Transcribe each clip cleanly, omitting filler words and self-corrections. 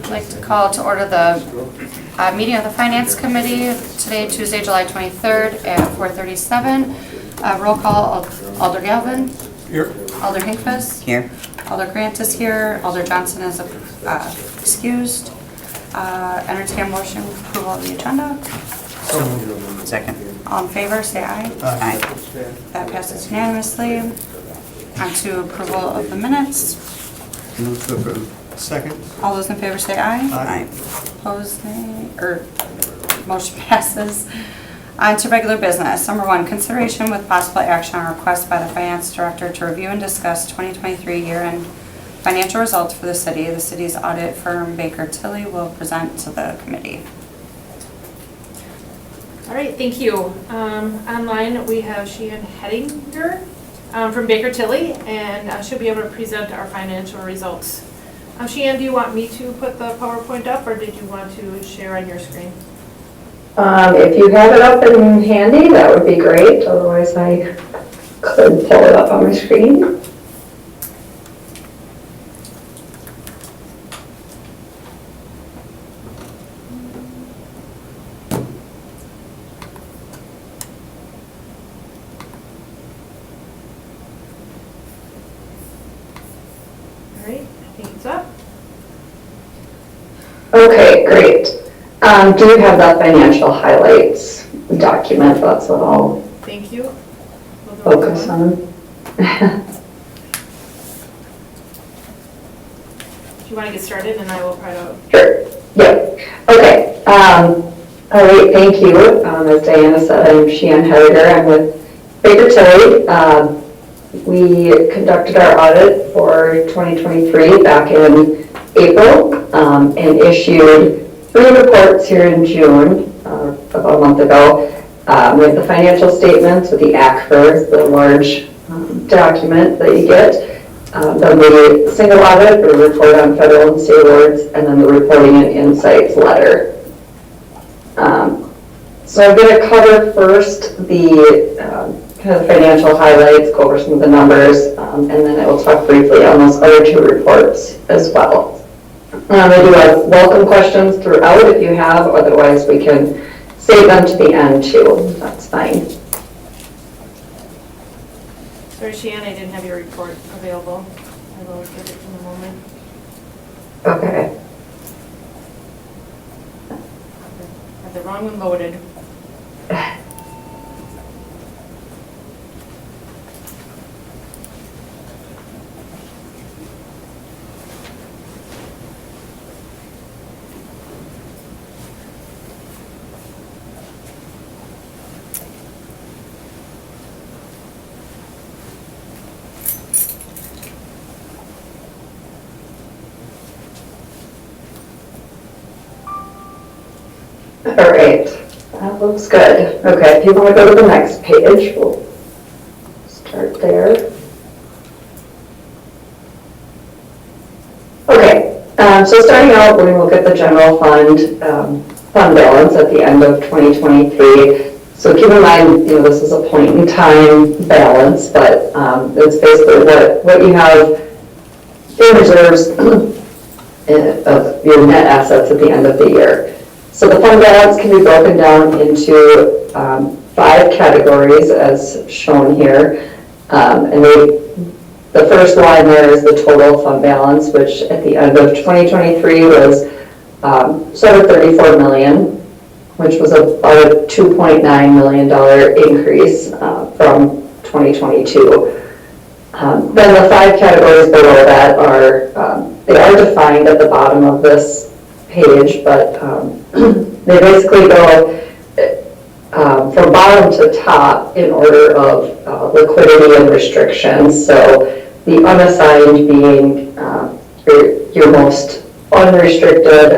I'd like to call to order the meeting of the Finance Committee today, Tuesday, July 23rd at 4:37. Roll call, Alder Galvin. Here. Alder Hinkfuss. Here. Alder Grant is here. Alder Johnson is excused. Entertain a motion for approval of the agenda. Second. All in favor, say aye. Aye. That passes unanimously. On to approval of the minutes. Move to approve. Second. All those in favor say aye. Aye. Opposed, nay, motion passes. On to regular business. Number one, consideration with possible action on request by the Finance Director to review and discuss 2023 year-end financial results for the city. The city's audit firm Baker Tilly will present to the committee. All right, thank you. Online we have Sheehan Hedinger from Baker Tilly, and she'll be able to present our financial results. Sheehan, do you want me to put the PowerPoint up, or did you want to share on your screen? If you have it up and handy, that would be great. Otherwise, I could pull it up on my screen. All right, I think it's up. Okay, great. Do you have that financial highlights document? That's what I'll Thank you. focus on. Do you want to get started, and I will try to... Sure. Yep. Okay. All right. Thank you. As Diana said, I'm Sheehan Hedinger. I'm with Baker Tilly. We conducted our audit for 2023 back in April and issued 3 reports here in June, about a month ago. We have the financial statements with the ACFR, the large document that you get. Then the single audit, the report on federal and state awards, and then the reporting and insights letter. So I'm going to cover first the kind of financial highlights, go over some of the numbers, and then I will talk briefly on those other 2 reports as well. I do have welcome questions throughout if you have, otherwise we can save them to the end too. That's fine. Sorry, Sheehan, I didn't have your report available. I will get it in a moment. Okay. I have the wrong one loaded. All right. That looks good. Okay, if you want to go to the next page, we'll start there. Okay, so starting out, we're going to look at the general fund balance at the end of 2023. So keep in mind, this is a point in time balance, but it's basically what you have in reserves of your net assets at the end of the year. So the fund balance can be broken down into 5 categories as shown here. And the first line there is the total fund balance, which at the end of 2023 was sort of $34 million, which was about a $2.9 million increase from 2022. Then the 5 categories below that are, they are defined at the bottom of this page, but they basically go from bottom to top in order of liquidity and restrictions. So the unassigned being your most unrestricted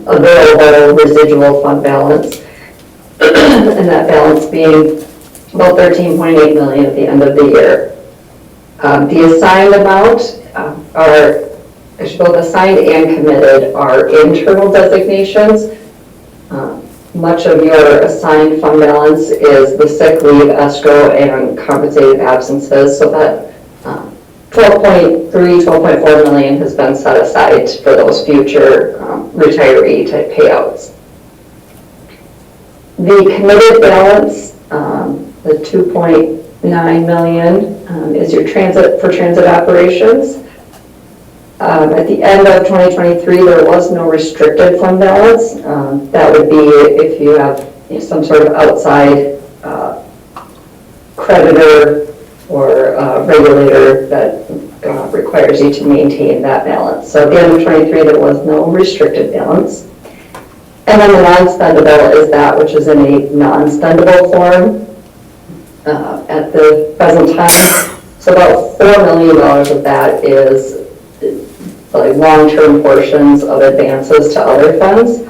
available residual fund balance, and that balance being about $13.8 million at the end of the year. The assigned amount are actually both assigned and committed are internal designations. Much of your assigned fund balance is the sick leave, escrow, and compensated absences, so that $12.4 million has been set aside for those future retiree type payouts. The committed balance, the $2.9 million, is your transit operations. At the end of 2023, there was no restricted fund balance. That would be if you have some sort of outside creditor or regulator that requires you to maintain that balance. So at the end of 23, there was no restricted balance. And then the non-spendable is that which is in a non-spendable form at the present time. So about $4 million of that is like long-term portions of advances to other funds.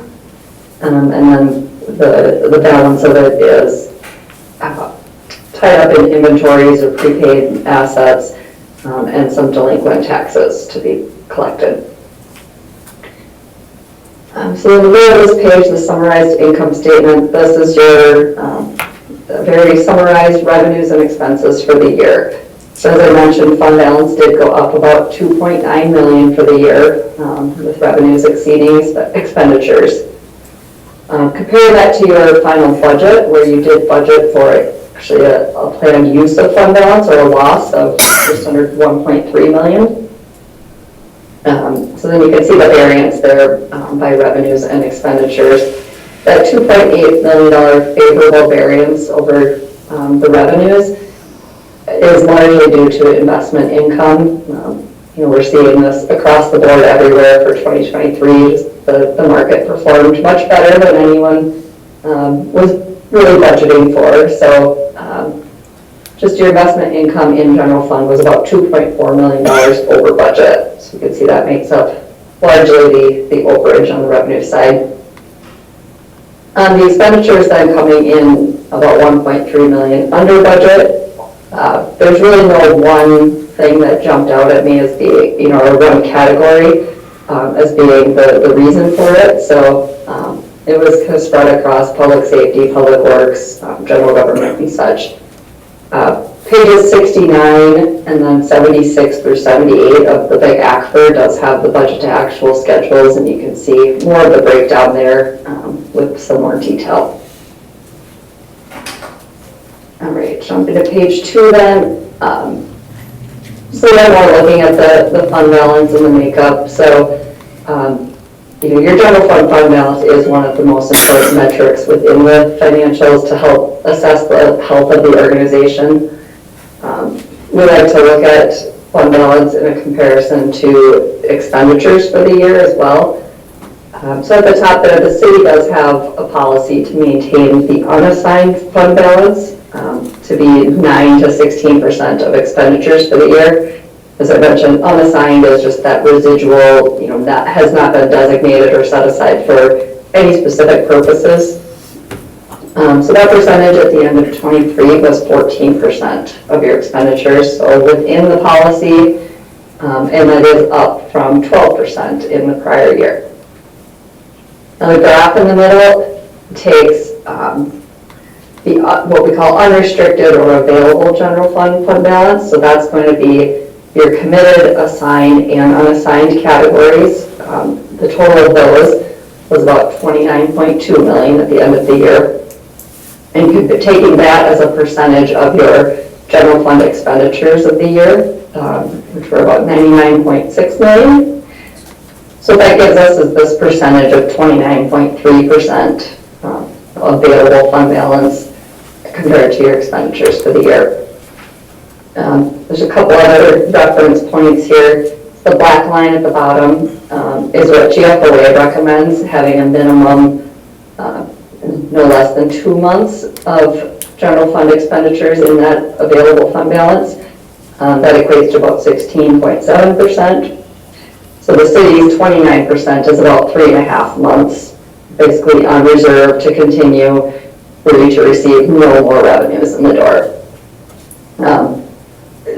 And then the balance of it is tied up in inventories or prepaid assets and some delinquent taxes to be collected. So in the middle of this page, the summarized income statement, this is your very summarized revenues and expenses for the year. So as I mentioned, fund balance did go up about $2.9 million for the year, with revenues exceeding expenditures. Compare that to your final budget, where you did budget for actually a planned use of fund balance or a loss of just under $1.3 million. So then you can see the variance there by revenues and expenditures. That $2.8 million favorable variance over the revenues is largely due to investment income. We're seeing this across the board everywhere for 2023. The market performed much better than anyone was really budgeting for. So just your investment income in general fund was about $2.4 million over budget. So you can see that makes up largely the overage on the revenue side. The expenditures then coming in about $1.3 million under budget. There's really no one thing that jumped out at me as being, or one category as being the reason for it. So it was kind of spread across public safety, public works, general government and such. Pages 69 and then 76 through 78 of the big ACFR does have the budget to actual schedules, and you can see more of the breakdown there with some more detail. All right, jumping to page 2 then. So then we're looking at the fund balance and the makeup. So your general fund balance is one of the most important metrics within the financials to help assess the health of the organization. We like to look at fund balance in a comparison to expenditures for the year as well. So at the top there, the city does have a policy to maintain the unassigned fund balance to be 9 to 16% of expenditures for the year. As I mentioned, unassigned is just that residual, that has not been designated or set aside for any specific purposes. So that percentage at the end of 23 was 14% of your expenditures, so within the policy, and that is up from 12% in the prior year. Now the graph in the middle takes what we call unrestricted or available general fund balance, so that's going to be your committed, assigned, and unassigned categories. The total of those was about $29.2 million at the end of the year. And you'd be taking that as a percentage of your general fund expenditures of the year, which were about $99.6 million. So that gives us this percentage of 29.3% available fund balance compared to your expenditures for the year. There's a couple other reference points here. The black line at the bottom is what GFOA recommends, having a minimum no less than 2 months of general fund expenditures in that available fund balance. That equates to about 16.7%. So the city's 29% is about 3.5 months, basically on reserve to continue for you to receive no more revenues in the door.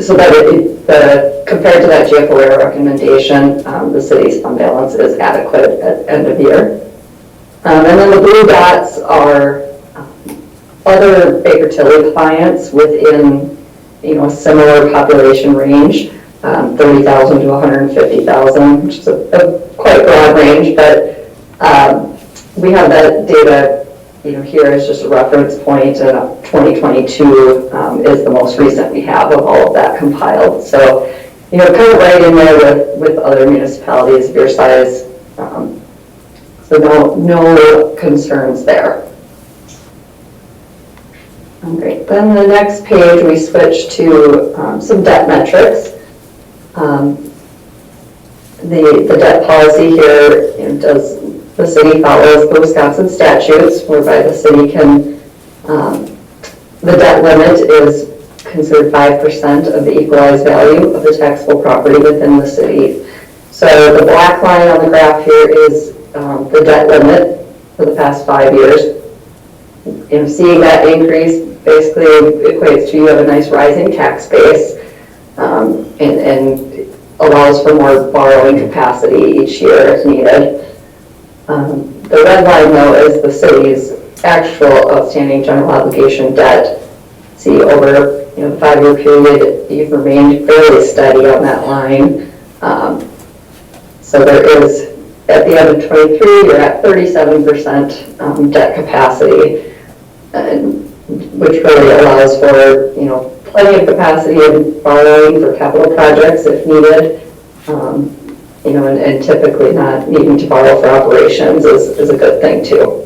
So that compared to that GFOA recommendation, the city's fund balance is adequate at end of year. And then the blue dots are other Baker Tilly clients within a similar population range. $30,000 to $150,000, which is a quite broad range, but we have that data, here as just a reference point, and 2022 is the most recent we have of all of that compiled. So, kind of right in there with other municipalities of your size. So no concerns there. Great. Then the next page, we switch to some debt metrics. The debt policy here, does the city follows the Wisconsin statutes, whereby the city can, the debt limit is considered 5% of the equalized value of the taxable property within the city. So the black line on the graph here is the debt limit for the past 5 years. Seeing that increase basically equates to you have a nice rising tax base and allows for more borrowing capacity each year if needed. The red line, though, is the city's actual outstanding general obligation debt. See, over the 5-year period, you've remained fairly steady on that line. So there is, at the end of 23, you're at 37% debt capacity, which really allows for, plenty of capacity in borrowing for capital projects if needed. And typically not needing to borrow for operations is a good thing too.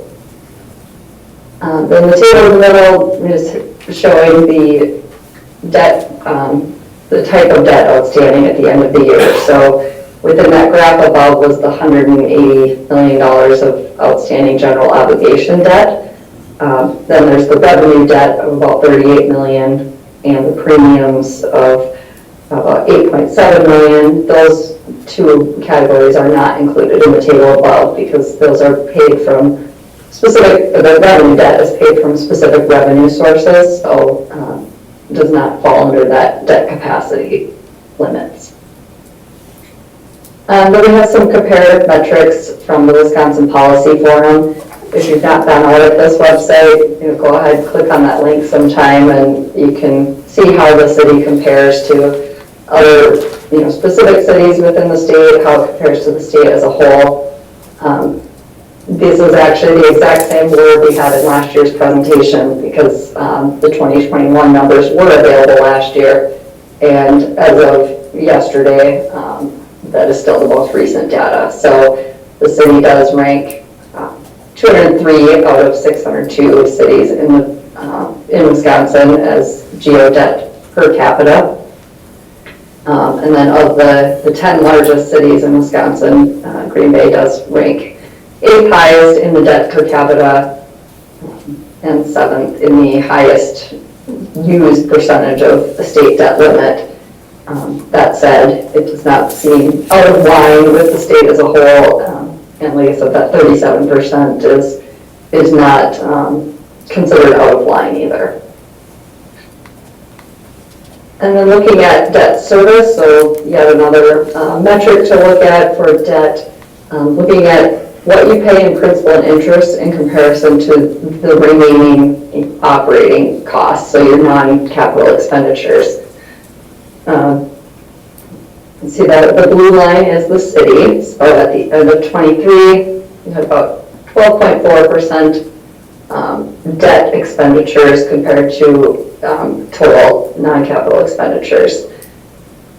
Then the table in the middle is showing the debt, the type of debt outstanding at the end of the year. So within that graph above was the $180 million of outstanding general obligation debt. Then there's the revenue debt of about $38 million and the premiums of about $8.7 million. Those two categories are not included in the table above because those are paid from specific, the revenue debt is paid from specific revenue sources, so does not fall under that debt capacity limits. Then we have some comparative metrics from the Wisconsin Policy Forum. If you've not been out at this website, go ahead, click on that link sometime, and you can see how the city compares to other, specific cities within the state, how it compares to the state as a whole. This is actually the exact same board we had in last year's presentation because the 2021 numbers were available last year, and as of yesterday, that is still the most recent data. So the city does rank 203 out of 602 cities in Wisconsin as geo debt per capita. And then of the 10 largest cities in Wisconsin, Green Bay does rank 8th highest in the debt per capita and 7th in the highest used percentage of the state debt limit. That said, it does not seem out of line with the state as a whole. And like I said, that 37% is not considered out of line either. And then looking at debt service, so yet another metric to look at for debt, looking at what you pay in principal and interest in comparison to the remaining operating costs, so your non-capital expenditures. See that the blue line is the city, so at the end of 23, you had about 12.4% debt expenditures compared to total non-capital expenditures.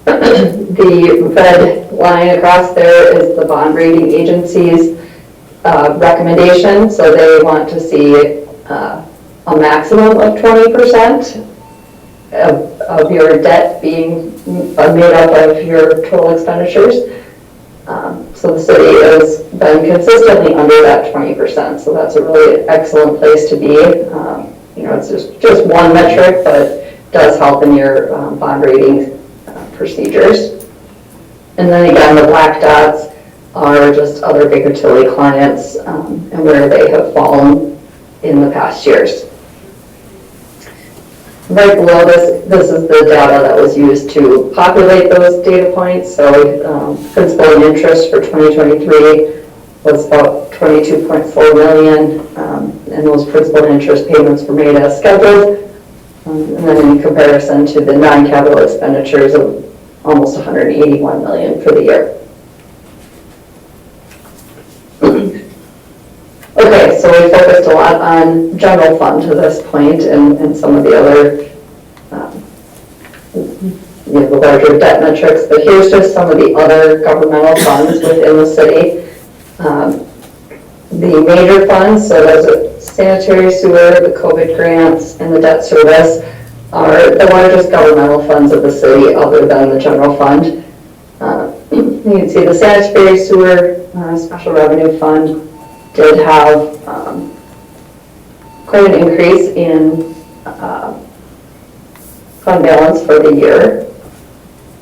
The red line across there is the bond rating agency's recommendation, so they want to see a maximum of 20% of your debt being made up of your total expenditures. So the city has been consistently under that 20%, so that's a really excellent place to be. It's just one metric, but does help in your bond rating procedures. And then again, the black dots are just other big utility clients and where they have fallen in the past years. Right below this is the data that was used to populate those data points. So principal and interest for 2023 was about $22.4 million, and those principal and interest payments were made as scheduled. And then in comparison to the non-capital expenditures of almost $181 million for the year. Okay, so we focused a lot on general fund to this point and some of the other, the larger debt metrics, but here's just some of the other governmental funds within the city. The major funds, so those are sanitary sewer, the COVID grants, and the debt service, are the largest governmental funds of the city other than the general fund. You can see the sanitary sewer special revenue fund did have quite an increase in fund balance for the year.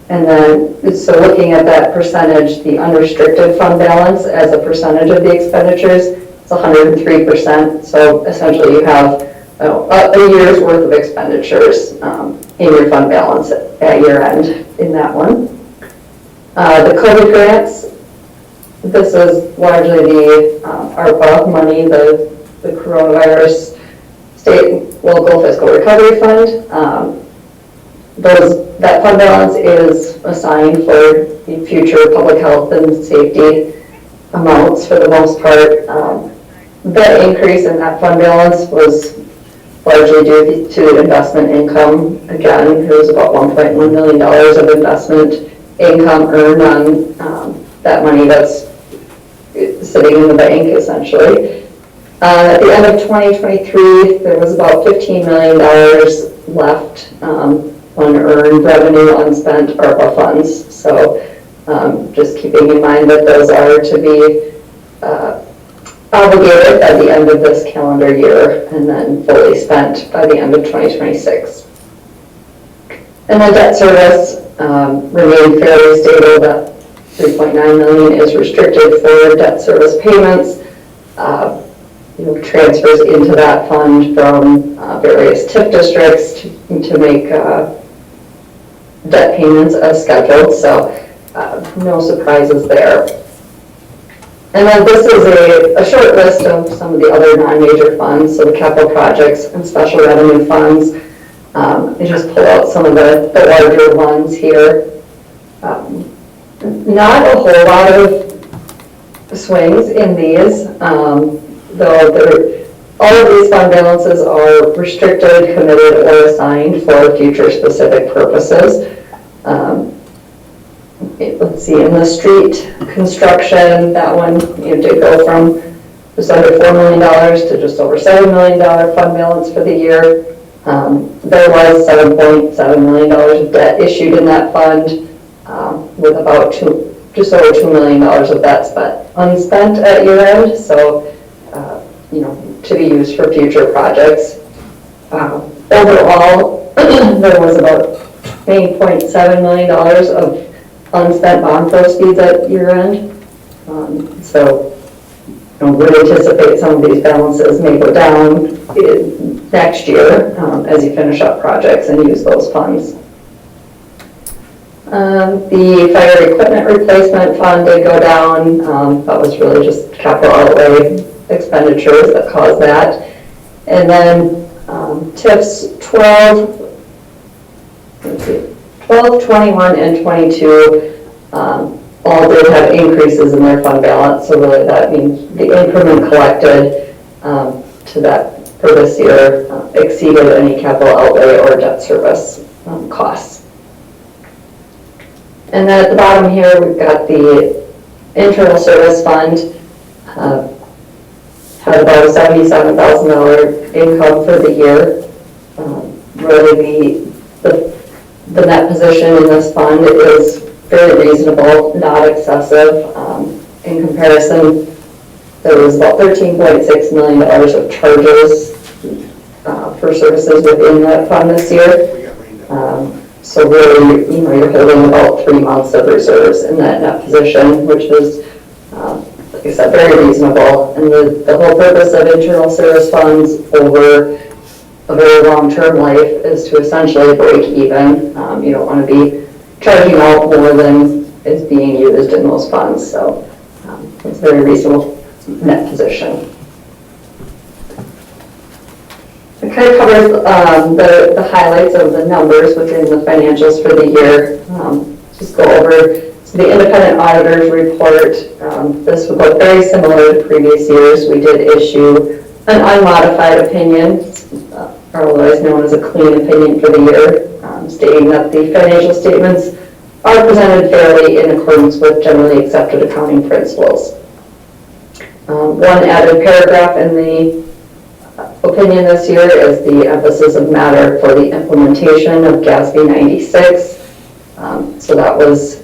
And then, so looking at that percentage, the unrestricted fund balance as a percentage of the expenditures, it's 103%. So essentially you have a year's worth of expenditures in your fund balance at year end in that one. The COVID grants, this is largely the ARPA money, the coronavirus state local fiscal recovery fund. That fund balance is assigned for the future public health and safety amounts for the most part. That increase in that fund balance was largely due to investment income. Again, there was about $1.1 million of investment income earned on that money that's sitting in the bank essentially. At the end of 2023, there was about $15 million left unearned revenue, unspent ARPA funds. So just keeping in mind that those are to be obligated by the end of this calendar year and then fully spent by the end of 2026. And the debt service remained fairly stable. That $3.9 million is restricted for debt service payments. Transfers into that fund from various TIF districts to make debt payments as scheduled, so no surprises there. And then this is a short list of some of the other non-major funds, so the capital projects and special revenue funds. I just pull out some of the larger ones here. Not a whole lot of swings in these, though all of these fund balances are restricted, committed, or assigned for future specific purposes. Let's see, in the street construction, that one did go from just under $4 million to just over $7 million fund balance for the year. There was $7.7 million of debt issued in that fund, with about just over $2 million of that unspent at year end. So, to be used for future projects. Overall, there was about $8.7 million of unspent bond proceeds at year end. So would anticipate some of these balances may go down next year as you finish up projects and use those funds. The fire equipment replacement fund did go down. That was really just capital outlay expenditures that caused that. And then TIFs 12, 21, and 22 all did have increases in their fund balance. So really that means the increment collected to that for this year exceeded any capital outlay or debt service costs. And then at the bottom here, we've got the internal service fund. Had about a $77,000 income for the year. Really the net position in this fund is very reasonable, not excessive. In comparison, there was about $13.6 million of charges for services within that fund this year. So really, you're holding about 3 months of reserves in that net position, which is, like I said, very reasonable. And the whole purpose of internal service funds over a very long-term life is to essentially break even. You don't want to be charging out more than is being used in those funds. So it's a very reasonable net position. It kind of covers the highlights of the numbers within the financials for the year. just go over the independent auditor's report. This would look very similar to previous years. We did issue an unmodified opinion, or otherwise known as a clean opinion for the year, stating that the financial statements are presented fairly in accordance with generally accepted accounting principles. One added paragraph in the opinion this year is the emphasis of matter for the implementation of GASB 96. So that was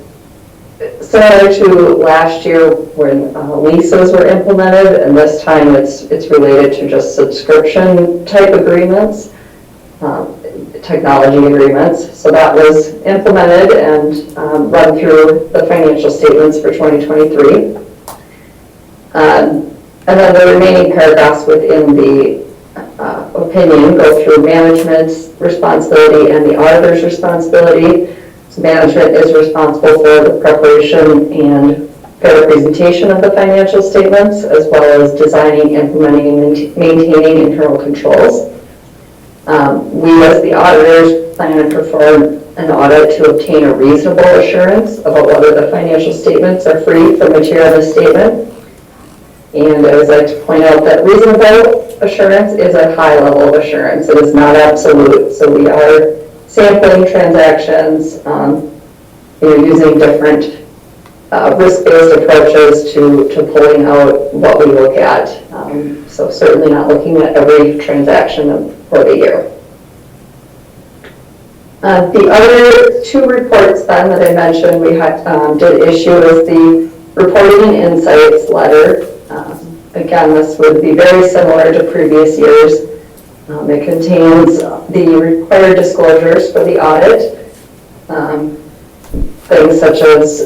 similar to last year when leases were implemented, and this time it's related to just subscription type agreements, technology agreements. So that was implemented and run through the financial statements for 2023. And then the remaining paragraphs within the opinion go through management's responsibility and the auditor's responsibility. So management is responsible for the preparation and fair presentation of the financial statements, as well as designing, implementing, and maintaining internal controls. We, as the auditors, plan and perform an audit to obtain a reasonable assurance about whether the financial statements are free from material misstatement. And I always like to point out that reasonable assurance is a high level of assurance. It is not absolute. So we are sampling transactions, using different risk-based approaches to pulling out what we look at. So certainly not looking at every transaction for the year. The other two reports then that I mentioned we did issue is the Reporting and Insights letter. Again, this would be very similar to previous years. It contains the required disclosures for the audit, things such as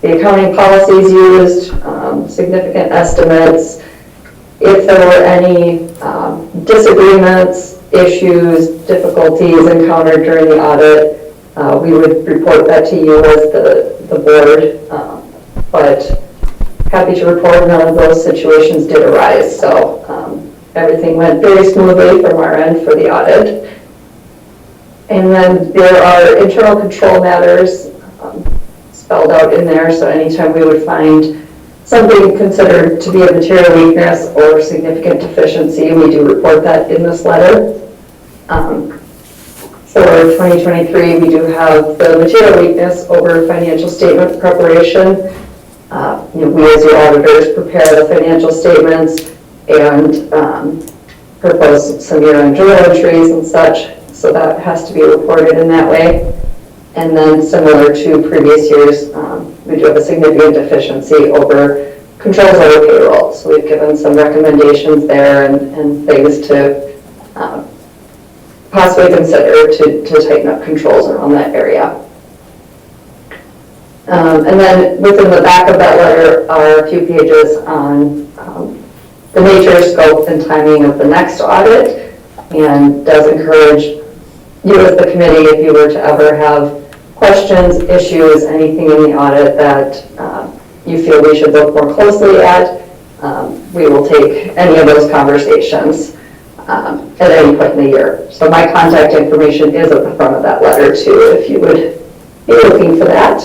the accounting policies used, significant estimates. If there were any disagreements, issues, difficulties encountered during the audit, we would report that to you as the board. But happy to report none of those situations did arise. So everything went very smoothly from our end for the audit. And then there are internal control matters spelled out in there. So anytime we would find something considered to be a material weakness or significant deficiency, we do report that in this letter. For 2023, we do have the material weakness over financial statement preparation. We as your auditors prepare the financial statements and propose some year-end journal entries and such. So that has to be reported in that way. And then similar to previous years, we do have a significant deficiency over controls over payroll. So we've given some recommendations there and things to possibly consider to tighten up controls around that area. And then within the back of that letter are a few pages on the nature, scope, and timing of the next audit, and does encourage you as the committee, if you were to ever have questions, issues, anything in the audit that you feel we should look more closely at, we will take any of those conversations at any point in the year. So my contact information is at the front of that letter too, if you would be looking for that.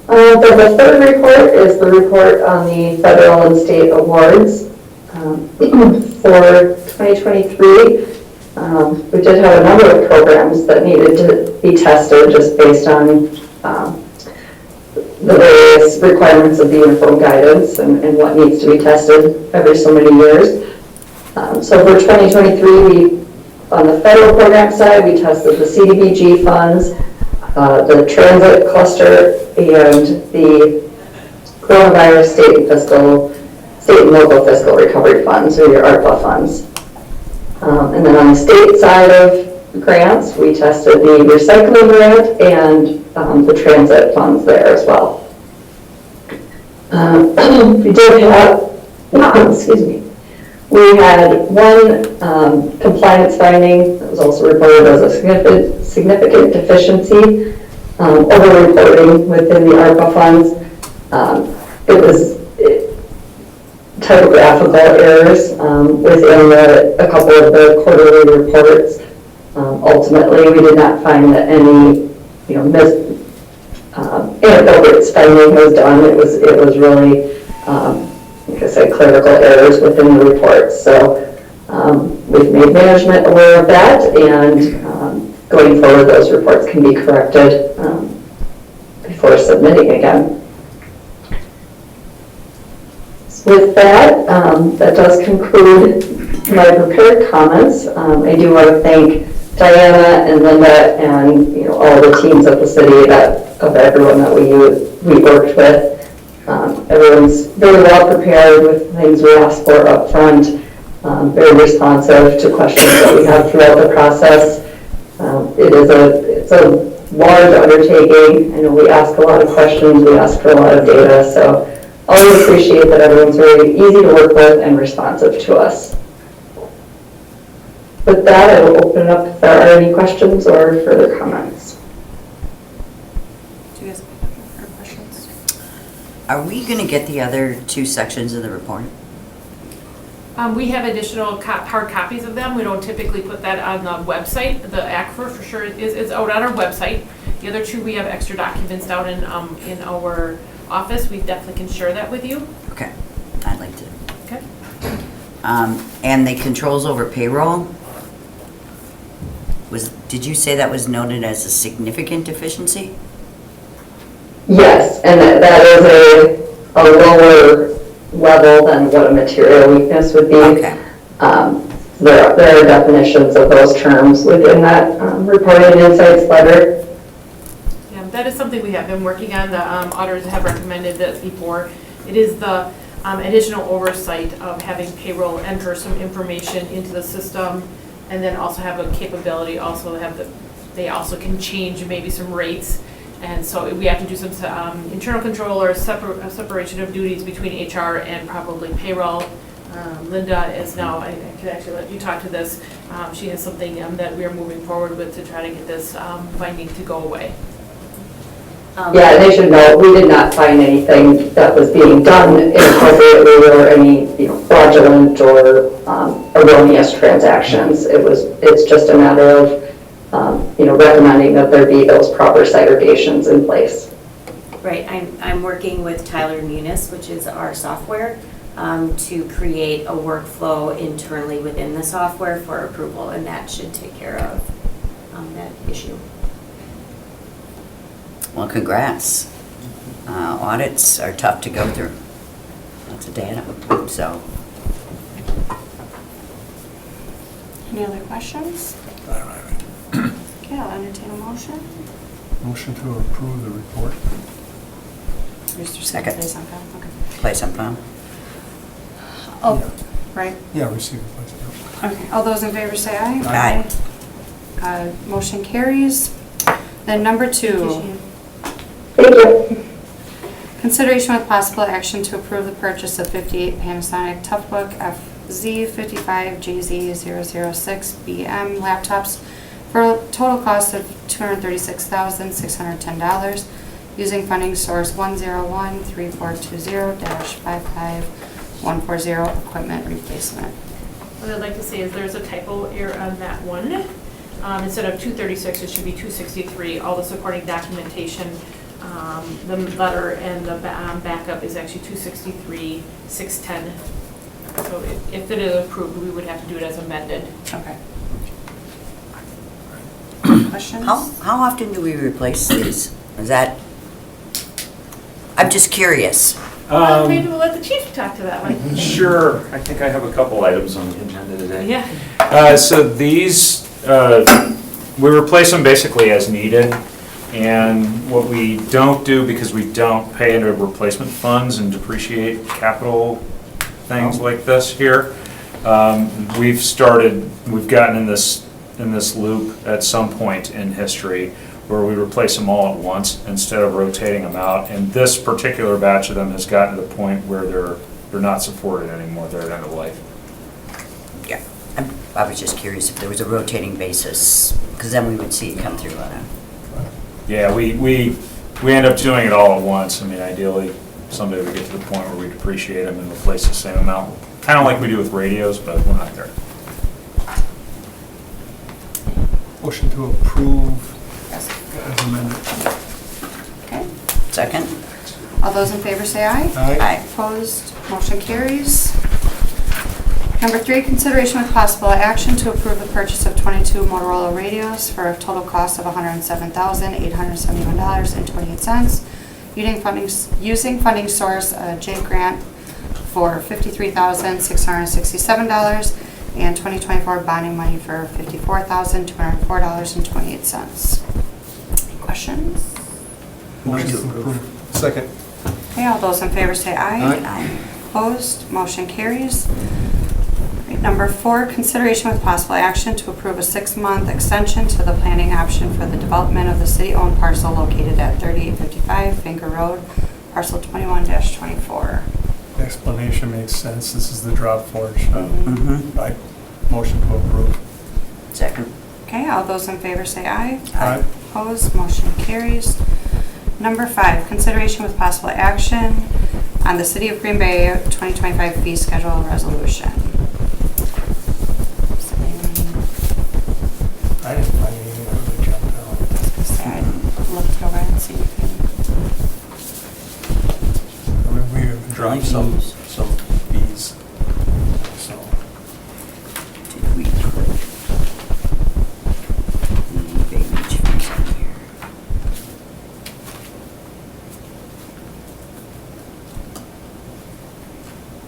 The third report is the report on the federal and state awards. For 2023, we did have a number of programs that needed to be tested just based on the various requirements of the uniform guidance and what needs to be tested every so many years. So for 2023, on the federal program side, we tested the CDBG funds, the transit cluster, and the coronavirus state and local fiscal recovery funds, or your ARPA funds. And then on the state side of grants, we tested the recycling grant and the transit funds there as well. We did have, excuse me, we had one compliance finding that was also reported as a significant deficiency over reporting within the ARPA funds. It was typographical errors within a couple of the quarterly reports. Ultimately, we did not find that any inappropriate spending was done. It was really, like I said, clerical errors within the report. So we've made management aware of that, and going forward, those reports can be corrected before submitting again. With that, that does conclude my prepared comments. I do want to thank Diana and Linda and all the teams at the city, of everyone that we worked with. Everyone's very well prepared with things we asked for up front, very responsive to questions that we have throughout the process. It's a large undertaking. I know we ask a lot of questions, we ask for a lot of data, so always appreciate that everyone's very easy to work with and responsive to us. With that, I will open it up if there are any questions or further comments. Do you guys have questions? Are we going to get the other 2 sections of the report? We have additional hard copies of them. We don't typically put that on the website. The Aquifer for sure is out on our website. The other 2, we have extra documents down in our office. We definitely can share that with you. Okay, I'd like to. Okay. And the controls over payroll, did you say that was noted as a significant deficiency? Yes, and that is a lower level than what a material weakness would be. Okay. There are definitions of those terms within that reported insights letter. Yeah, that is something we have been working on. The auditors have recommended this before. It is the additional oversight of having payroll enter some information into the system, and then also have a capability, they also can change maybe some rates. And so we have to do some internal control or separation of duties between HR and probably payroll. Linda is now, I could actually let you talk to this. She has something that we are moving forward with to try to get this finding to go away. Yeah, they should know, we did not find anything that was being done inappropriately or any fraudulent or erroneous transactions. It's just a matter of recommending that there be those proper segregations in place. Right, I'm working with Tyler Munis, which is our software, to create a workflow internally within the software for approval, and that should take care of that issue. Well, congrats. Audits are tough to go through. Lots of data, so. Any other questions? Okay, I'll entertain a motion. Motion to approve the report. Second. Place on file, okay. Place on file? Oh, right. Yeah, receive it, please. Okay, all those in favor say aye. Aye. Motion carries. Then number 2, Thank you. consideration with possible action to approve the purchase of 58 Panasonic Toughbook FZ55JZ006BM laptops for a total cost of $236,610 using funding source 101-3420-55140 equipment replacement. What I'd like to say is there's a typo error on that one. Instead of 236, it should be 263. All the supporting documentation, the letter and the backup is actually 263,610. So if it is approved, we would have to do it as amended. Okay. Questions? How often do we replace these? Is that, I'm just curious. Maybe we'll let the chief talk to that one. Sure, I think I have a couple items on the agenda today. Yeah. So these, we replace them basically as needed. And what we don't do, because we don't pay into replacement funds and depreciate capital things like this here, we've gotten in this loop at some point in history where we replace them all at once instead of rotating them out. And this particular batch of them has gotten to the point where they're not supported anymore. They're at end of life. Yeah, I was just curious if there was a rotating basis, because then we would see it come through on it. Yeah, we end up doing it all at once. I mean, ideally, someday we get to the point where we depreciate them and replace the same amount. Kind of like we do with radios, but we're not there. Motion to approve as amended. Okay. Second? All those in favor say aye. Aye. Opposed, motion carries. Number 3, consideration with possible action to approve the purchase of 22 Motorola radios for a total cost of $107,871.28. Using funding source J grant for $53,667 and 2024 bonding money for $54,204.28. Questions? Motion to approve. Second. Okay, all those in favor say aye. Aye. Opposed, motion carries. Right, Number 4, consideration with possible action to approve a 6-month extension to the planning option for the development of the city-owned parcel located at 3855 Finger Road, parcel 21-24. Explanation makes sense. This is the drop forge. Mm-hmm. I motion to approve. Second? Okay, all those in favor say aye. Aye. Opposed, motion carries. Number 5, consideration with possible action on the City of Green Bay 2025 fee schedule resolution. I didn't find anything that really jumped out. I looked it over and see anything. I mean, we have dropped some Fees. fees. So, Did we put any Bay Beach fees on here?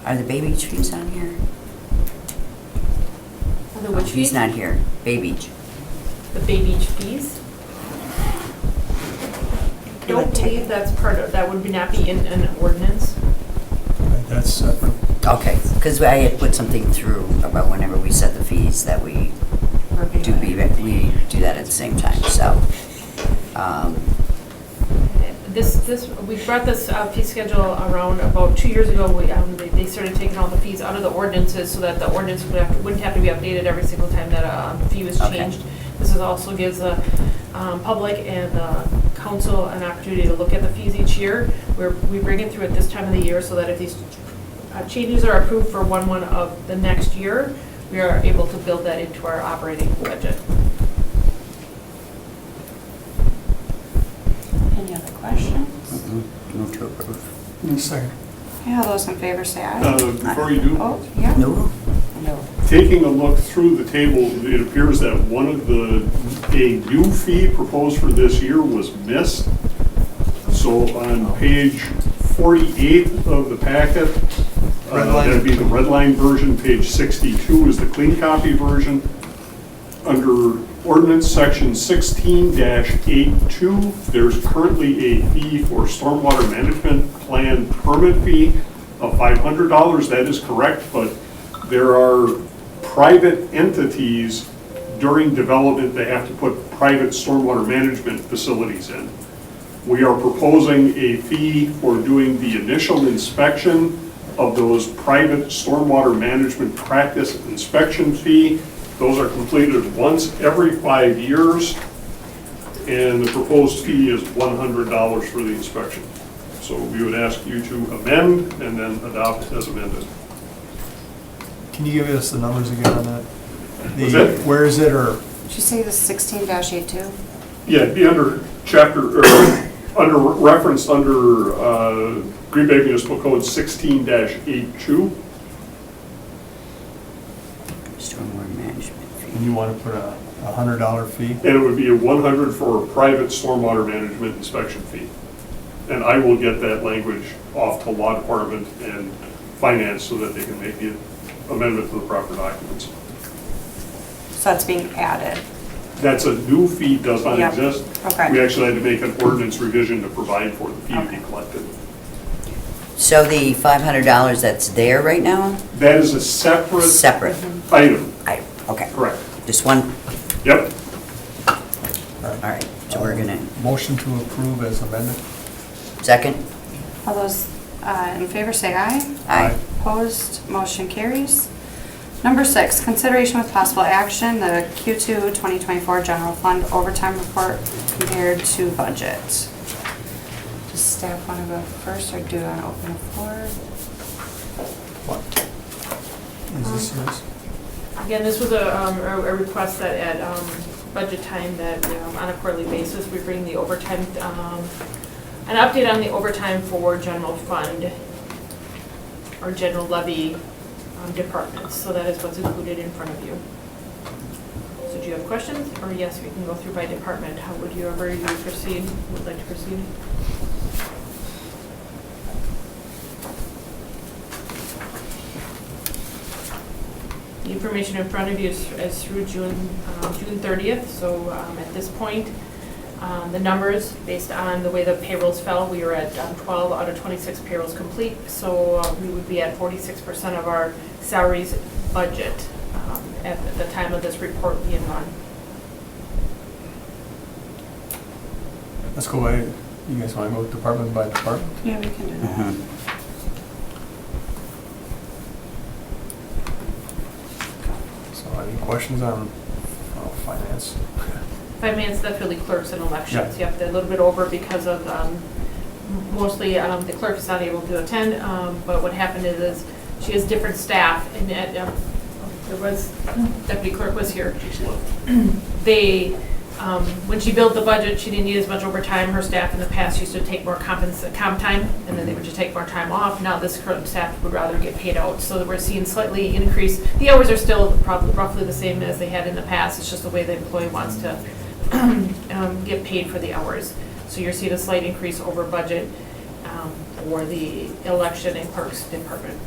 Are the Bay Beach fees on here? The which He's fees? not here. Bay Beach. The Bay Beach fees? I don't believe that's part of, that would not be in an ordinance. that's separate. Okay, because I had put something through about whenever we set the fees that we do we do that at the same time, so. We brought this fee schedule around about 2 years ago. They started taking all the fees out of the ordinances so that the ordinance wouldn't have to be updated every single time that a fee was Okay. changed. This also gives the public and the council an opportunity to look at the fees each year. We bring it through at this time of the year so that if these changes are approved for 1/1 of the next year, we are able to build that into our operating budget. Any other questions? Move to approve. Second. Okay, all those in favor say aye. Before you do, Oh, yeah. No? taking a look through the table, it appears that one of a new fee proposed for this year was missed. So on page 48 of the packet, Red line. that'd be the red line version, page 62 is the clean copy version. Under ordinance section 16-82, there's currently a fee for stormwater management plan permit fee of $500. That is correct, but there are private entities during development that have to put private stormwater management facilities in. We are proposing a fee for doing the initial inspection of those private stormwater management practice inspection fee. Those are completed once every 5 years, and the proposed fee is $100 for the inspection. So we would ask you to amend and then adopt as amended. Can you give us the numbers again on that? What's that? Where is it, or? Did you say the 16-82? Yeah, it'd be under chapter, or under reference under Green Bay Municipal Code 16-82. Stormwater management And fee. you want to put a $100 fee? And it would be a $100 for a private stormwater management inspection fee. And I will get that language off to law department and finance so that they can make the amendment to the proper documents. So that's being added. That's a new fee, does not Yep. exist. Okay. We actually had to make an ordinance revision to provide for the fee to be Okay. collected. So the $500 that's there right now? That is a separate Separate. item, Okay, correct. just one? Yep. All right, so we're gonna, Motion to approve as amended? second? All those in favor say aye. Aye. Opposed, motion carries. Number 6, consideration with possible action, the Q2 2024 general fund overtime report compared to budget. Does staff want to go first or do you want to open the floor? What? Is this yours? Again, this was a request that budget time that on a quarterly basis, we bring the overtime, an update on the overtime for general fund or general levy departments. So that is what's included in front of you. So do you have questions? Or yes, we can go through by department. How would you proceed? Would like to proceed? The information in front of you is through June 30th, so at this point, the numbers, based on the way the payrolls fell, we were at 12 out of 26 payrolls complete, so we would be at 46% of our salaries budget at the time of this report being run. Let's go by, you guys want to go department by department? Yeah, we can do that. Mhm. So any questions on finance? Finance, that's really clerks and elections. Yeah. Yep, they're a little bit over because of, mostly, the clerk is not able to attend, but what happened is she has different staff, and there was, deputy clerk was here. They, when she built the budget, she didn't need as much overtime. Her staff in the past used to take more comp time, and then they would just take more time off. Now this current staff would rather get paid out, so that we're seeing slightly increase. The hours are still probably roughly the same as they had in the past. It's just the way the employee wants to get paid for the hours. So you're seeing a slight increase over budget for the election and clerks department.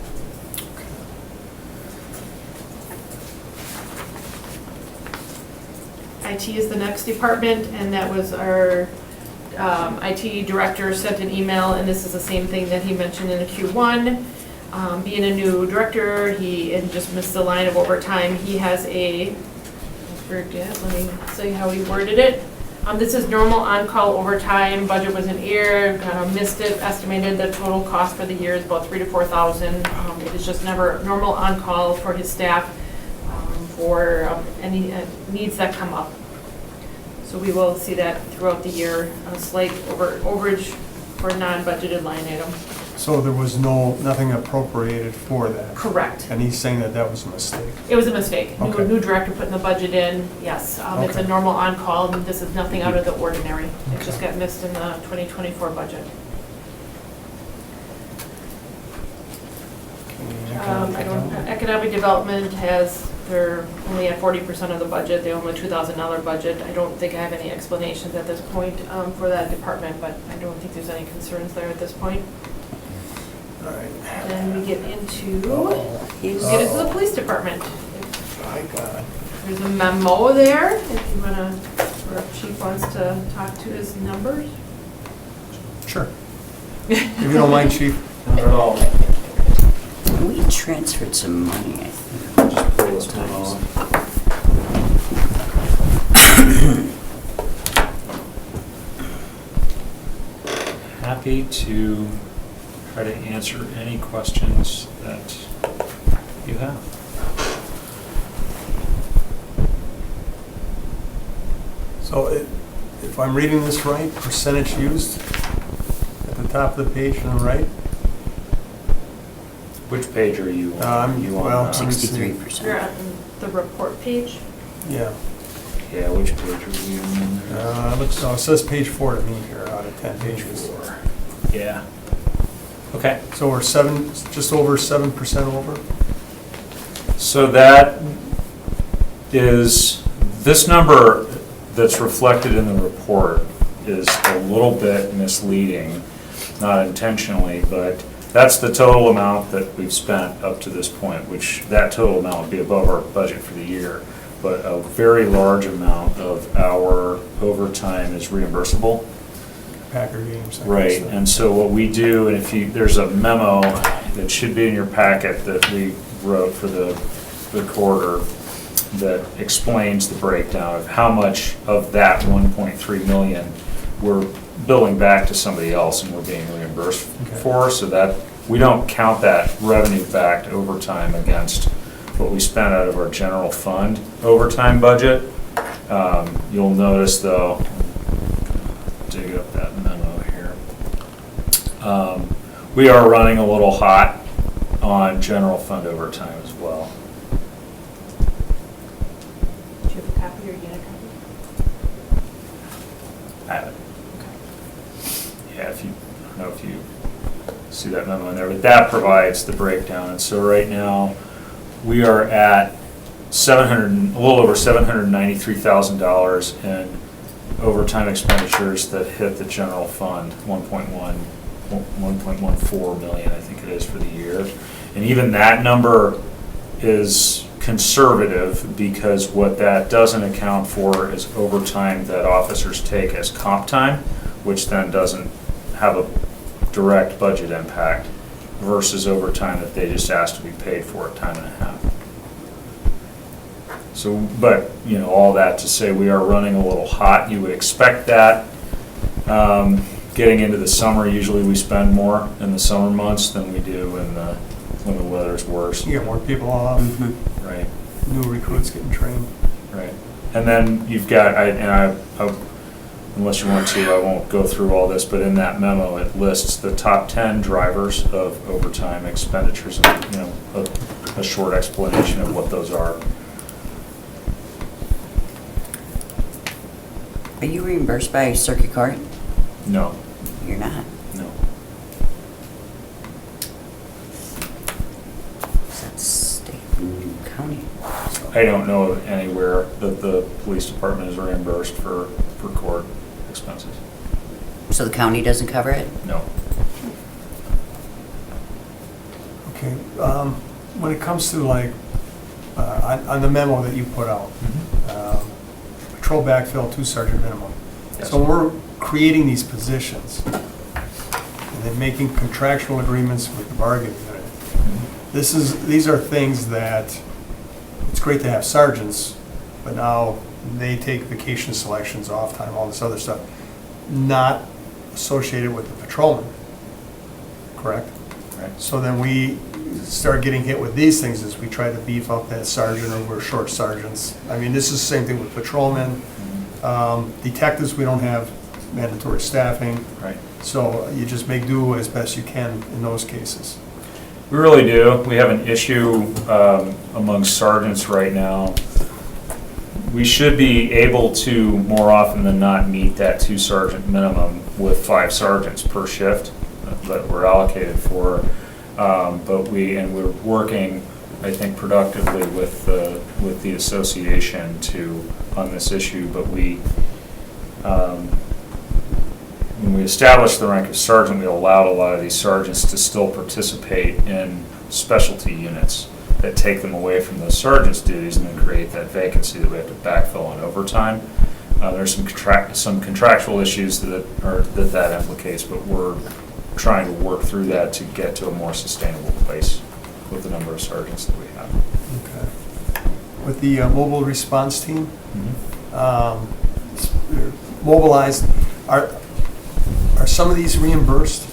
IT is the next department, and that was our IT director sent an email, and this is the same thing that he mentioned in the Q1. Being a new director, he just missed the line of overtime. He has a, let me see how he worded it. This is normal on-call overtime. Budget was in error, kind of missed it. Estimated the total cost for the year is about $3,000 to $4,000. It is just never normal on-call for his staff for any needs that come up. So we will see that throughout the year, a slight overage for a non-budgeted line item. So there was nothing appropriated for that? Correct. And he's saying that that was a mistake? It was a mistake. Okay. New director putting the budget in, yes. It's a Okay. normal on-call, and this is nothing out of the ordinary. It just got missed in the 2024 budget. Economic development they're only at 40% of the budget. They only $2,000 budget. I don't think I have any explanations at this point for that department, but I don't think there's any concerns there at this point. All right. Then we get into the police department. My God. There's a memo there, if you wanna, or if chief wants to talk to his numbers. Sure. If you don't mind, chief. Not at all. We transferred some money, I think. Just pull this one off. Happy to try to answer any questions that you have. So if I'm reading this right, percentage used at the top of the page on the right? Which page are you on? You on, well, uh, 63%. You're on the report page. Yeah. Yeah, which page are you on there? It says page 4 to me here out of 10 pages. Yeah. Okay. So we're just over 7% over? So that is, this number that's reflected in the report is a little bit misleading, not intentionally, but that's the total amount that we've spent up to this point, which that total amount would be above our budget for the year. But a very large amount of our overtime is reimbursable. Packer games. Right, and so what we do, and if you, there's a memo that should be in your packet that we wrote for the quarter that explains the breakdown of how much of that 1.3 million we're billing back to somebody else and we're being reimbursed for, so that we don't count that revenue back to overtime against what we spent out of our general fund overtime budget. You'll notice though, dig up that memo here. We are running a little hot on general fund overtime as well. Do you have a copy or you get a copy? I have it. Yeah, if you, I don't know if you see that memo in there, but that provides the breakdown. And so right now, we are at a little over $793,000 in overtime expenditures that hit the general fund, 1.14 million, I think it is, for the year. And even that number is conservative, because what that doesn't account for is overtime that officers take as comp time, which then doesn't have a direct budget impact, versus overtime that they just ask to be paid for at time and a half. So, but, you know, all that to say, we are running a little hot. You would expect that. Getting into the summer, usually we spend more in the summer months than we do when the weather's worse. You get more people off, Right, new recruits getting trained. right. And then you've got, unless you want to, I won't go through all this, but in that memo, it lists the top 10 drivers of overtime expenditures, and, you know, a short explanation of what those are. Are you reimbursed by circuit court? No, You're not. no. That's state and county. I don't know of anywhere that the police department is reimbursed for court expenses. So the county doesn't cover it? No. Okay, when it comes to like, on the memo that you put out, patrol backfill, 2 sergeant minimum. Yes. So we're creating these positions and then making contractual agreements with the bargaining unit. These are things that, it's great to have sergeants, but now they take vacation selections, off time, all this other stuff, not associated with the patrolman, correct? Right. So then we start getting hit with these things as we try to beef up that sergeant, or we're short sergeants. I mean, this is the same thing with patrolmen. Detectives, we don't have mandatory staffing, Right. so you just make do as best you can in those cases. We really do. We have an issue among sergeants right now. We should be able to, more often than not, meet that 2 sergeant minimum with 5 sergeants per shift that we're allocated for. But we're working, I think, productively with the association on this issue. But when we established the rank of sergeant, we allowed a lot of these sergeants to still participate in specialty units that take them away from those sergeants' duties and then create that vacancy that we have to backfill on overtime. There's some contractual issues that implicates, but we're trying to work through that to get to a more sustainable place with the number of sergeants that we have. Okay. With the mobile response team, they're mobilized, are some of these reimbursed?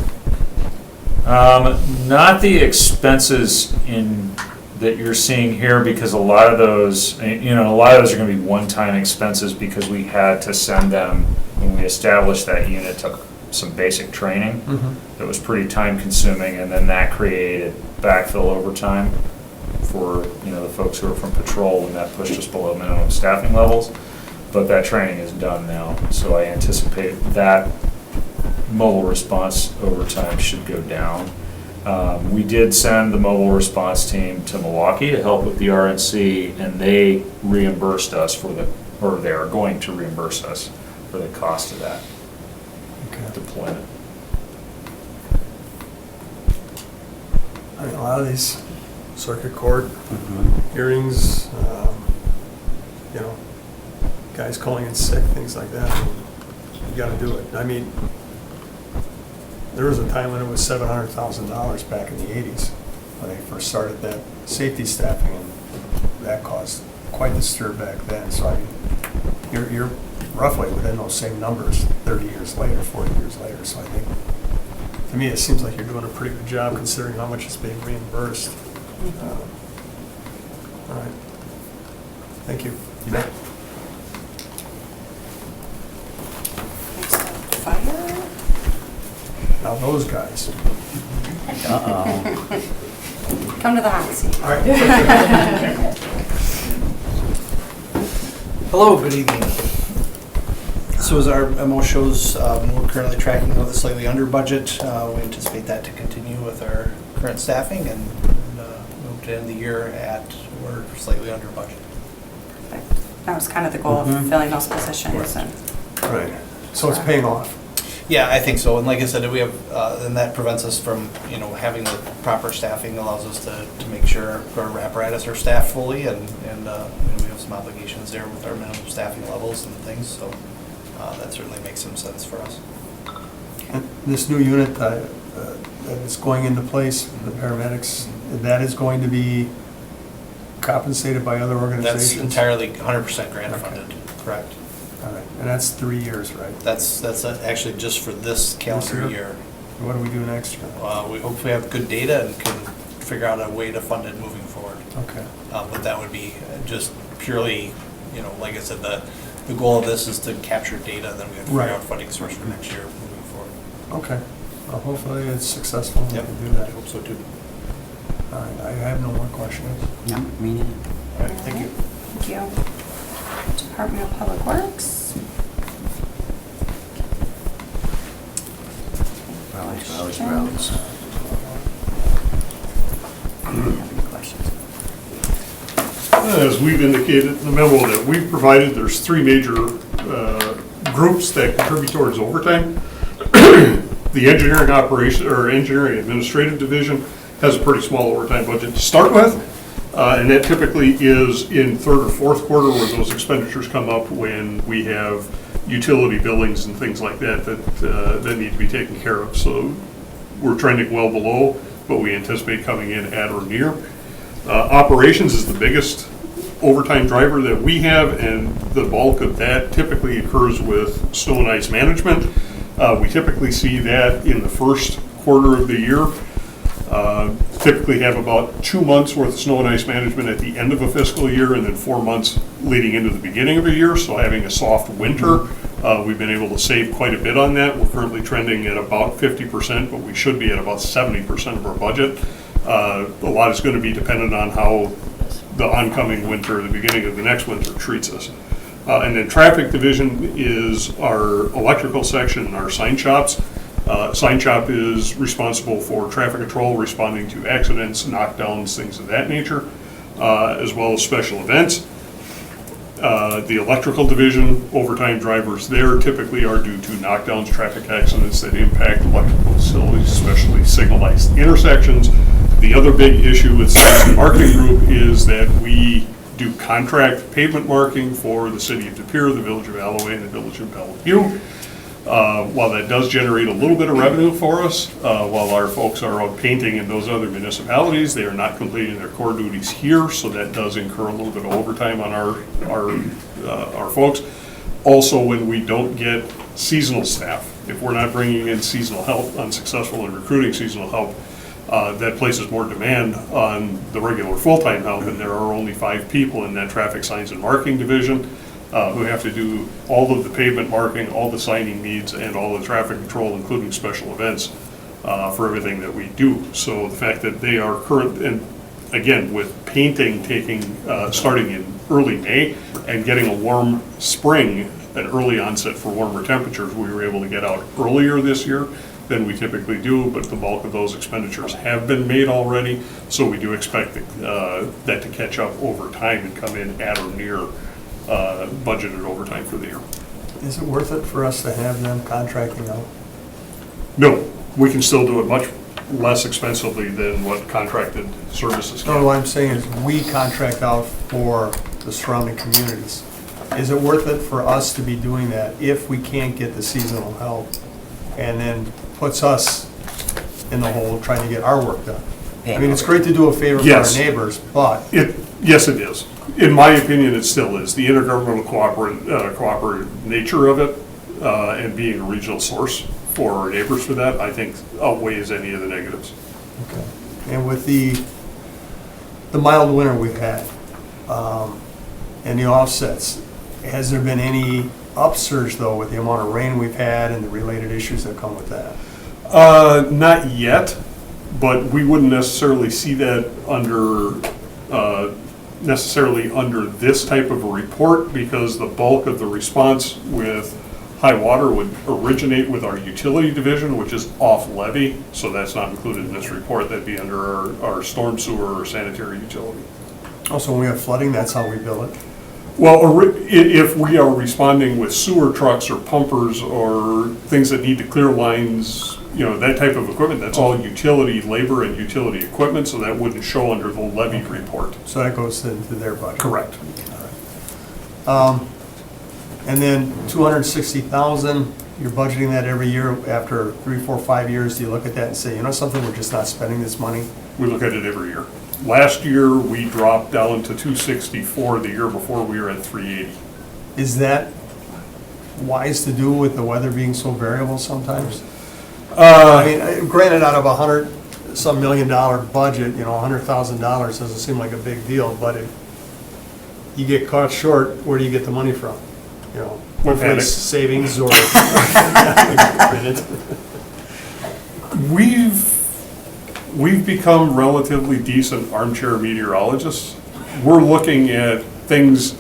Not the expenses that you're seeing here, because a lot of those are going to be one-time expenses, because we had to send them, when we established that unit, to some basic training that was pretty time-consuming, and then that created backfill overtime for the folks who are from patrol, and that pushed us below minimum staffing levels. But that training is done now, so I anticipate that mobile response overtime should go down. We did send the mobile response team to Milwaukee to help with the RNC, and they reimbursed us they are going to reimburse us for the cost of that deployment. I mean, a lot of these circuit court hearings, guys calling in sick, things like that, you gotta do it. I mean, there was a time when it was $700,000 back in the 80s, when they first started that safety staffing, and that caused quite a stir back then. So I mean, you're roughly within those same numbers 30 years later, 40 years later. So I think, to me, it seems like you're doing a pretty good job considering how much is being reimbursed. All right. Thank you. You bet. Next up, fire. Now those guys. Come to the hot seat. All right. Hello, good evening. So as our MO shows, we're currently tracking with a slightly under budget. We anticipate that to continue with our current staffing and move to end the year we're slightly under budget. That was kind of the goal of filling those positions and. Right. So it's paying off. Yeah, I think so. And like I said, we have, and that prevents us from, having the proper staffing, allows us to make sure our apparatus are staffed fully, and we have some obligations there with our minimum staffing levels and things, so that certainly makes some sense for us. And this new unit that is going into place, the paramedics, that is going to be compensated by other That's organizations? entirely 100% grant funded, correct. All right, and that's 3 years, right? That's actually just for this calendar year? year. What do we do next year? We hopefully have good data and can figure out a way to fund it moving forward. Okay. But that would be just purely, like I said, the goal of this is to capture data, and then we have to figure Right. out funding source for next year moving forward. Okay. Well, hopefully it's successful and we Yep, can do that. I hope so too. All right, I have no more questions. No, me neither. All right, thank you. Thank you. Department of Public Works. Roads. Have any questions? As we've indicated in the memo that we've provided, there's three major groups that contribute towards overtime. The engineering operation, or engineering administrative division, has a pretty small overtime budget to start with. And that typically is in third or fourth quarter where those expenditures come up when we have utility billings and things like that that need to be taken care of. So we're trending well below, but we anticipate coming in at or near. Operations is the biggest overtime driver that we have, and the bulk of that typically occurs with snow and ice management. We typically see that in the first quarter of the year. Typically have about 2 months worth of snow and ice management at the end of a fiscal year, and then 4 months leading into the beginning of a year. So having a soft winter, we've been able to save quite a bit on that. We're currently trending at about 50%, but we should be at about 70% of our budget. A lot is going to be dependent on how the oncoming winter, the beginning of the next winter, treats us. And then traffic division is our electrical section and our sign shops. Sign shop is responsible for traffic control, responding to accidents, knockdowns, things of that nature, as well as special events. The electrical division, overtime drivers there typically are due to knockdowns, traffic accidents that impact electrical facilities, especially signalized intersections. The other big issue with the marketing group is that we do contract pavement marking for the city of De Pere, the village of Alloway, and the village of Bellevue. While that does generate a little bit of revenue for us, while our folks are out painting in those other municipalities, they are not completing their core duties here, so that does incur a little bit of overtime on our folks. Also, when we don't get seasonal staff, if we're not bringing in seasonal help, unsuccessful in recruiting seasonal help, that places more demand on the regular full-time help, and there are only 5 people in that traffic signs and marking division who have to do all of the pavement marking, all the signing needs, and all the traffic control, including special events, for everything that we do. So the fact that they are current, and again, with painting starting in early May and getting a warm spring, an early onset for warmer temperatures, we were able to get out earlier this year than we typically do, but the bulk of those expenditures have been made already, so we do expect that to catch up over time and come in at or near budgeted overtime for the year. Is it worth it for us to have them contracting out? No, we can still do it much less expensively than what contracted services No, can. what I'm saying is we contract out for the surrounding communities. Is it worth it for us to be doing that if we can't get the seasonal help, and then puts us in the hole trying to get our work done? I mean, it's great to do a favor for our Yes. neighbors, but Yes, it is. In my opinion, it still is. The intergovernmental cooperative nature of it, and being a regional source for our neighbors for that, I think outweighs any of the negatives. okay. And with the mild winter we've had, and the offsets, has there been any upsurge though with the amount of rain we've had and the related issues that come with that? Not yet, but we wouldn't necessarily see that necessarily under this type of a report, because the bulk of the response with high water would originate with our utility division, which is off levy, so that's not included in this report. That'd be under our storm sewer or sanitary utility. Also, when we have flooding, that's how we bill it. Well, if we are responding with sewer trucks or pumpers or things that need to clear lines, you know, that type of equipment, that's all utility labor and utility equipment, so that wouldn't show under the levy report. So that goes into their budget. Correct. And then 260,000, you're budgeting that every year. After 3, 4, 5 years, do you look at that and say, you know something, we're just not spending this money? We look at it every year. Last year, we dropped down to 264. The year before, we were at 380. Is that wise to do with the weather being so variable sometimes? I mean, granted, out of $100-some million budget, you know, $100,000 doesn't seem like a big deal, but if you get caught short, where do you get the money from? You know, hopefully panic. it's savings or. We've become relatively decent armchair meteorologists. We're looking at things,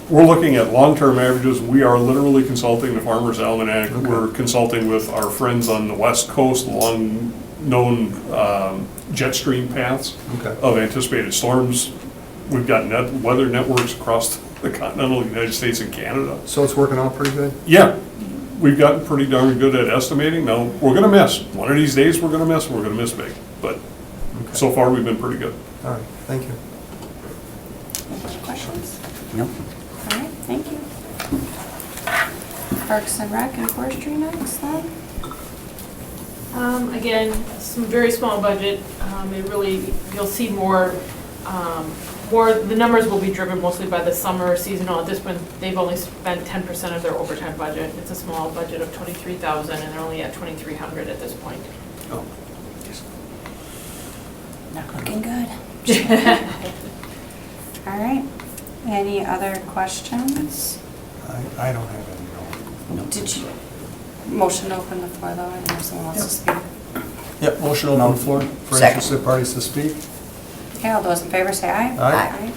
we're looking at long-term averages. We are literally consulting the Farmer's Almanac. We're consulting with our friends on the West Coast along known jet stream paths Okay. of anticipated storms. We've got weather networks across the continental United States and Canada. So it's working out pretty good? Yeah, we've gotten pretty darn good at estimating. Now, we're gonna miss. One of these days, we're gonna miss, and we're gonna miss big. But so far, we've been pretty good. All right, thank you. Any other questions? Nope. All right, thank you. Parks and Rec and Forestry next then? Again, some very small budget. It really, you'll see more, the numbers will be driven mostly by the summer seasonal. At this point, they've only spent 10% of their overtime budget. It's a small budget of 23,000, and they're only at 2,300 at this point. Oh. Not looking good. All right, any other questions? I don't have any, no. Did you, motion to open the floor though, I didn't have someone else to speak. Yep, motion open the floor for Second. interested parties to speak. Okay, all those in favor say aye. Aye.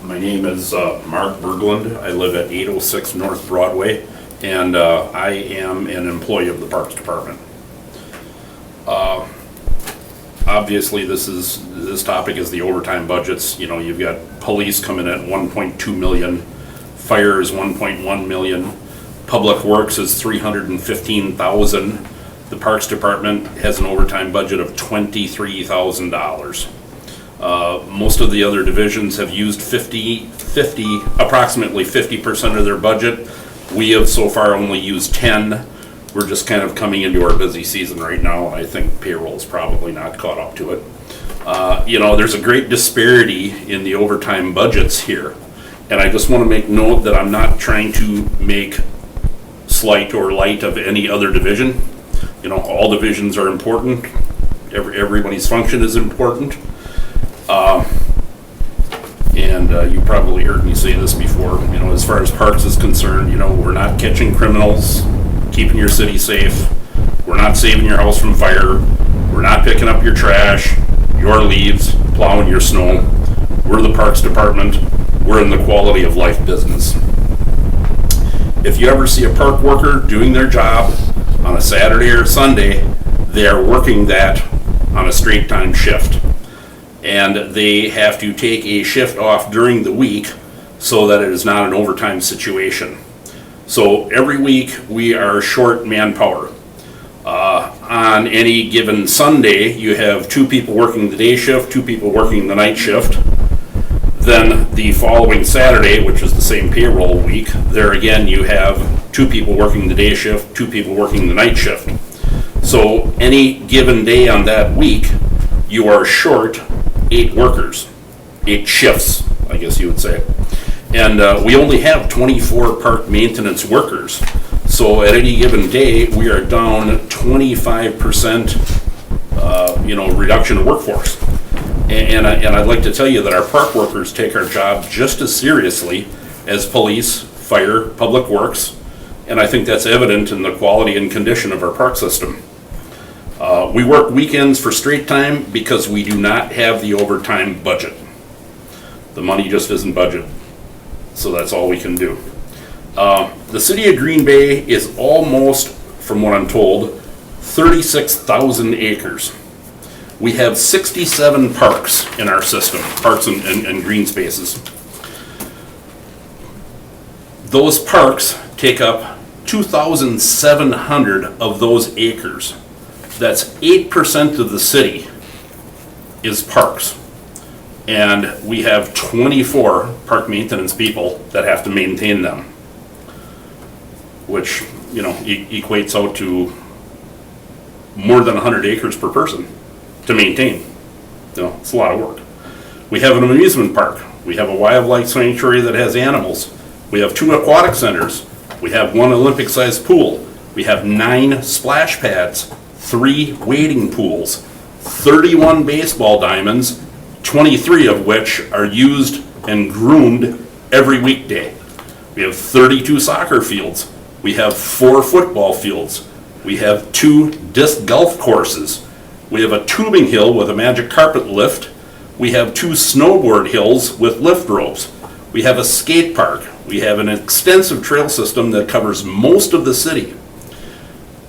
My name is Mark Berglund. I live at 806 North Broadway, and I am an employee of the Parks Department. Obviously, this topic is the overtime budgets. You know, you've got police coming at 1.2 million, fire is 1.1 million, public works is 315,000. The Parks Department has an overtime budget of $23,000. Most of the other divisions have used approximately 50% of their budget. We have so far only used 10. We're just kind of coming into our busy season right now. I think payroll's probably not caught up to it. You know, there's a great disparity in the overtime budgets here. And I just want to make note that I'm not trying to make slight or light of any other division. You know, all divisions are important. Everybody's function is important. You probably heard me say this before, you know, as far as parks is concerned, you know, we're not catching criminals, keeping your city safe, we're not saving your house from fire, we're not picking up your trash, your leaves, plowing your snow. We're the Parks Department, we're in the quality of life business. If you ever see a park worker doing their job on a Saturday or Sunday, they are working that on a straight time shift. And they have to take a shift off during the week so that it is not an overtime situation. So every week we are short manpower. On any given Sunday, you have 2 people working the day shift, 2 people working the night shift. Then the following Saturday, which is the same payroll week, there again you have 2 people working the day shift, 2 people working the night shift. So any given day on that week, you are short 8 workers, 8 shifts, I guess you would say. And we only have 24 park maintenance workers. So at any given day, we are down 25%, reduction of workforce. And I'd like to tell you that our park workers take our job just as seriously as police, fire, public works, and I think that's evident in the quality and condition of our park system. We work weekends for straight time because we do not have the overtime budget. The money just isn't budgeted, so that's all we can do. The city of Green Bay is almost, from what I'm told, 36,000 acres. We have 67 parks in our system, parks and green spaces. Those parks take up 2,700 of those acres. That's 8% of the city is parks. And we have 24 park maintenance people that have to maintain them, which, equates out to more than 100 acres per person to maintain. It's a lot of work. We have an amusement park. We have a wildlife sanctuary that has animals. We have 2 aquatic centers. We have 1 Olympic-sized pool. We have 9 splash pads, 3 wading pools, 31 baseball diamonds, 23 of which are used and groomed every weekday. We have 32 soccer fields. We have 4 football fields. We have 2 disc golf courses. We have a tubing hill with a magic carpet lift. We have 2 snowboard hills with lift ropes. We have a skate park. We have an extensive trail system that covers most of the city.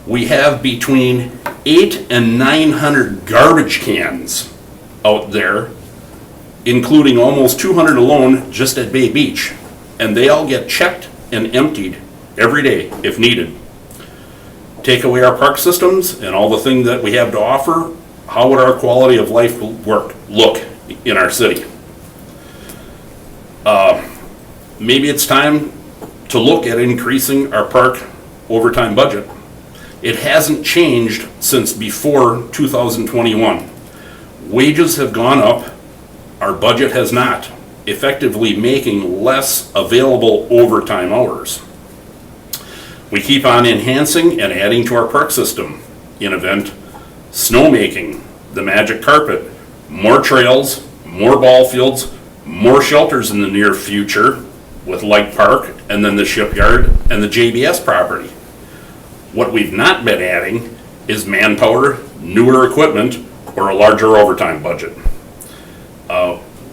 We have between 800 and 900 garbage cans out there, including almost 200 alone just at Bay Beach. And they all get checked and emptied every day if needed. Take away our park systems and all the things that we have to offer, how would our quality of life look in our city? Maybe it's time to look at increasing our park overtime budget. It hasn't changed since before 2021. Wages have gone up, our budget has not, effectively making less available overtime hours. We keep on enhancing and adding to our park system in event snowmaking, the magic carpet, more trails, more ball fields, more shelters in the near future with Light Park and then the shipyard and the JBS property. What we've not been adding is manpower, newer equipment, or a larger overtime budget.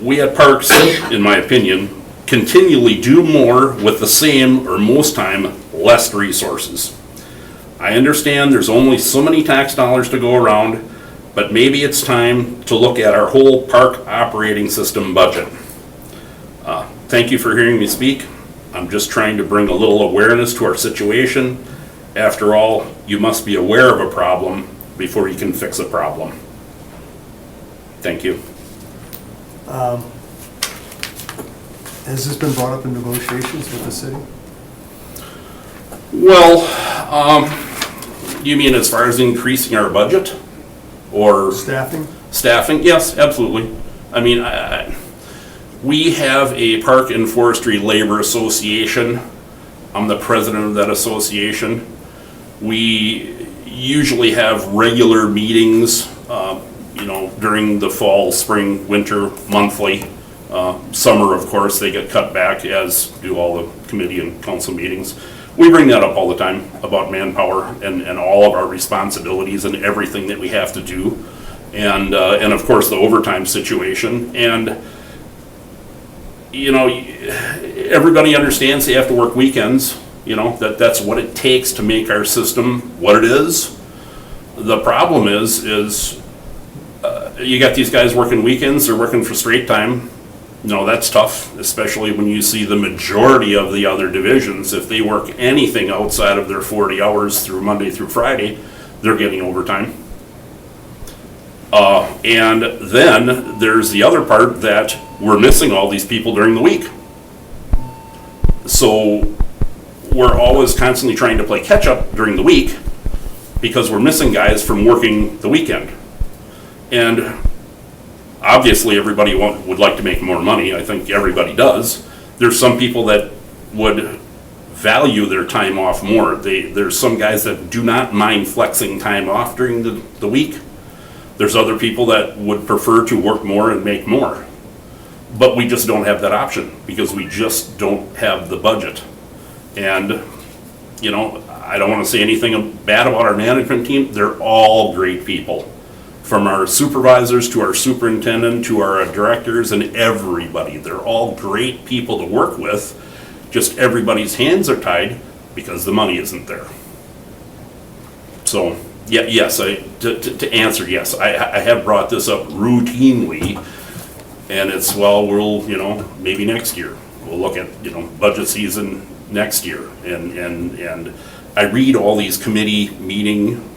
We at Parks, in my opinion, continually do more with the same, or most time, less resources. I understand there's only so many tax dollars to go around, but maybe it's time to look at our whole park operating system budget. Thank you for hearing me speak. I'm just trying to bring a little awareness to our situation. After all, you must be aware of a problem before you can fix a problem. Thank you. Has this been brought up in negotiations with the city? Well, you mean as far as increasing our budget? Or Staffing? staffing? Yes, absolutely. I mean, we have a Park and Forestry Labor Association. I'm the president of that association. We usually have regular meetings, during the fall, spring, winter, monthly. Summer, of course, they get cut back, as do all the committee and council meetings. We bring that up all the time about manpower and all of our responsibilities and everything that we have to do. And of course, the overtime situation. And, everybody understands they have to work weekends, that's what it takes to make our system what it is. The problem is you got these guys working weekends, they're working for straight time. That's tough, especially when you see the majority of the other divisions, if they work anything outside of their 40 hours through Monday through Friday, they're getting overtime. And then there's the other part that we're missing all these people during the week. So we're always constantly trying to play catch up during the week because we're missing guys from working the weekend. And obviously everybody would like to make more money. I think everybody does. There's some people that would value their time off more. There's some guys that do not mind flexing time off during the week. There's other people that would prefer to work more and make more. But we just don't have that option because we just don't have the budget. And, I don't want to say anything bad about our management team. They're all great people. From our supervisors to our superintendent to our directors and everybody. They're all great people to work with. Just everybody's hands are tied because the money isn't there. So, yeah, yes, to answer, yes, I have brought this up routinely. And it's, well, we'll, maybe next year. We'll look at, budget season next year. And I read all these committee meeting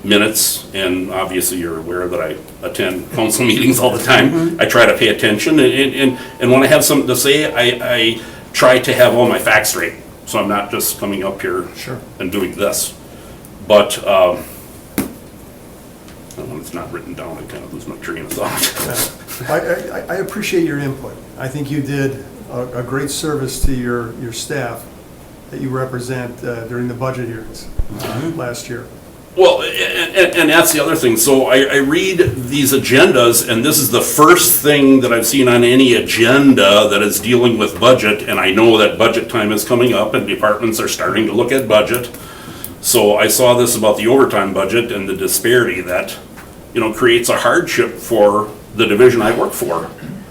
minutes, and obviously you're aware that I attend council meetings all the time. I try to pay attention, and when I have something to say, I try to have all my facts straight, so I'm not just coming up here and doing this. But when it's not written down, I kind of lose my train of thought. I appreciate your input. I think you did a great service to your staff that you represent during the budget hearings last year. Well, and that's the other thing. So I read these agendas, and this is the first thing that I've seen on any agenda that is dealing with budget, and I know that budget time is coming up and departments are starting to look at budget. So I saw this about the overtime budget and the disparity that, creates a hardship for the division I work for.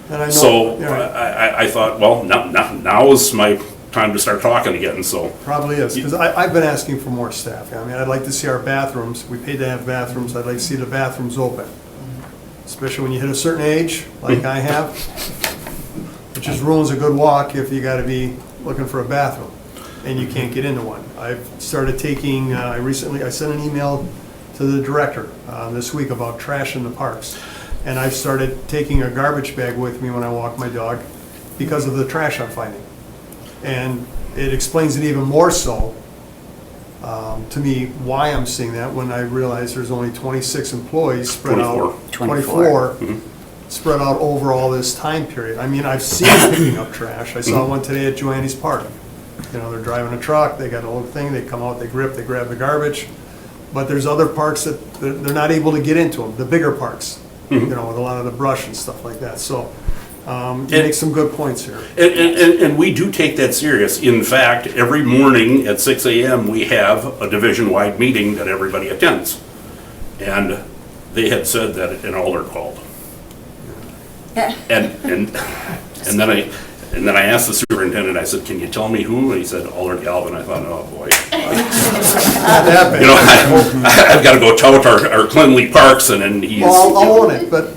And I know, So I thought, well, now is my time to start talking again, so. Probably is, because I've been asking for more staff. I mean, I'd like to see our bathrooms, we paid to have bathrooms, I'd like to see the bathrooms open. Especially when you hit a certain age, like I have. It just ruins a good walk if you gotta be looking for a bathroom and you can't get into one. I've started taking, I sent an email to the director this week about trash in the parks. And I've started taking a garbage bag with me when I walk my dog because of the trash I'm finding. And it explains it even more so to me why I'm seeing that when I realize there's only 26 employees spread out. 24. Spread out over all this time period. I mean, I've seen picking up trash. I saw one today at Joanne's Park. They're driving a truck, they got a little thing, they come out, they grab the garbage. But there's other parks that they're not able to get into them, the bigger parks, with a lot of the brush and stuff like that. So you make some good points here. And we do take that serious. In fact, every morning at 6 a.m., we have a division-wide meeting that everybody attends. And they had said that an alder called. And then I asked the superintendent, I said, can you tell me who? And he said, Alder Galvin. I thought, oh boy. I've got to go tout our cleanly parks, and then he's. Well, I'll own it, but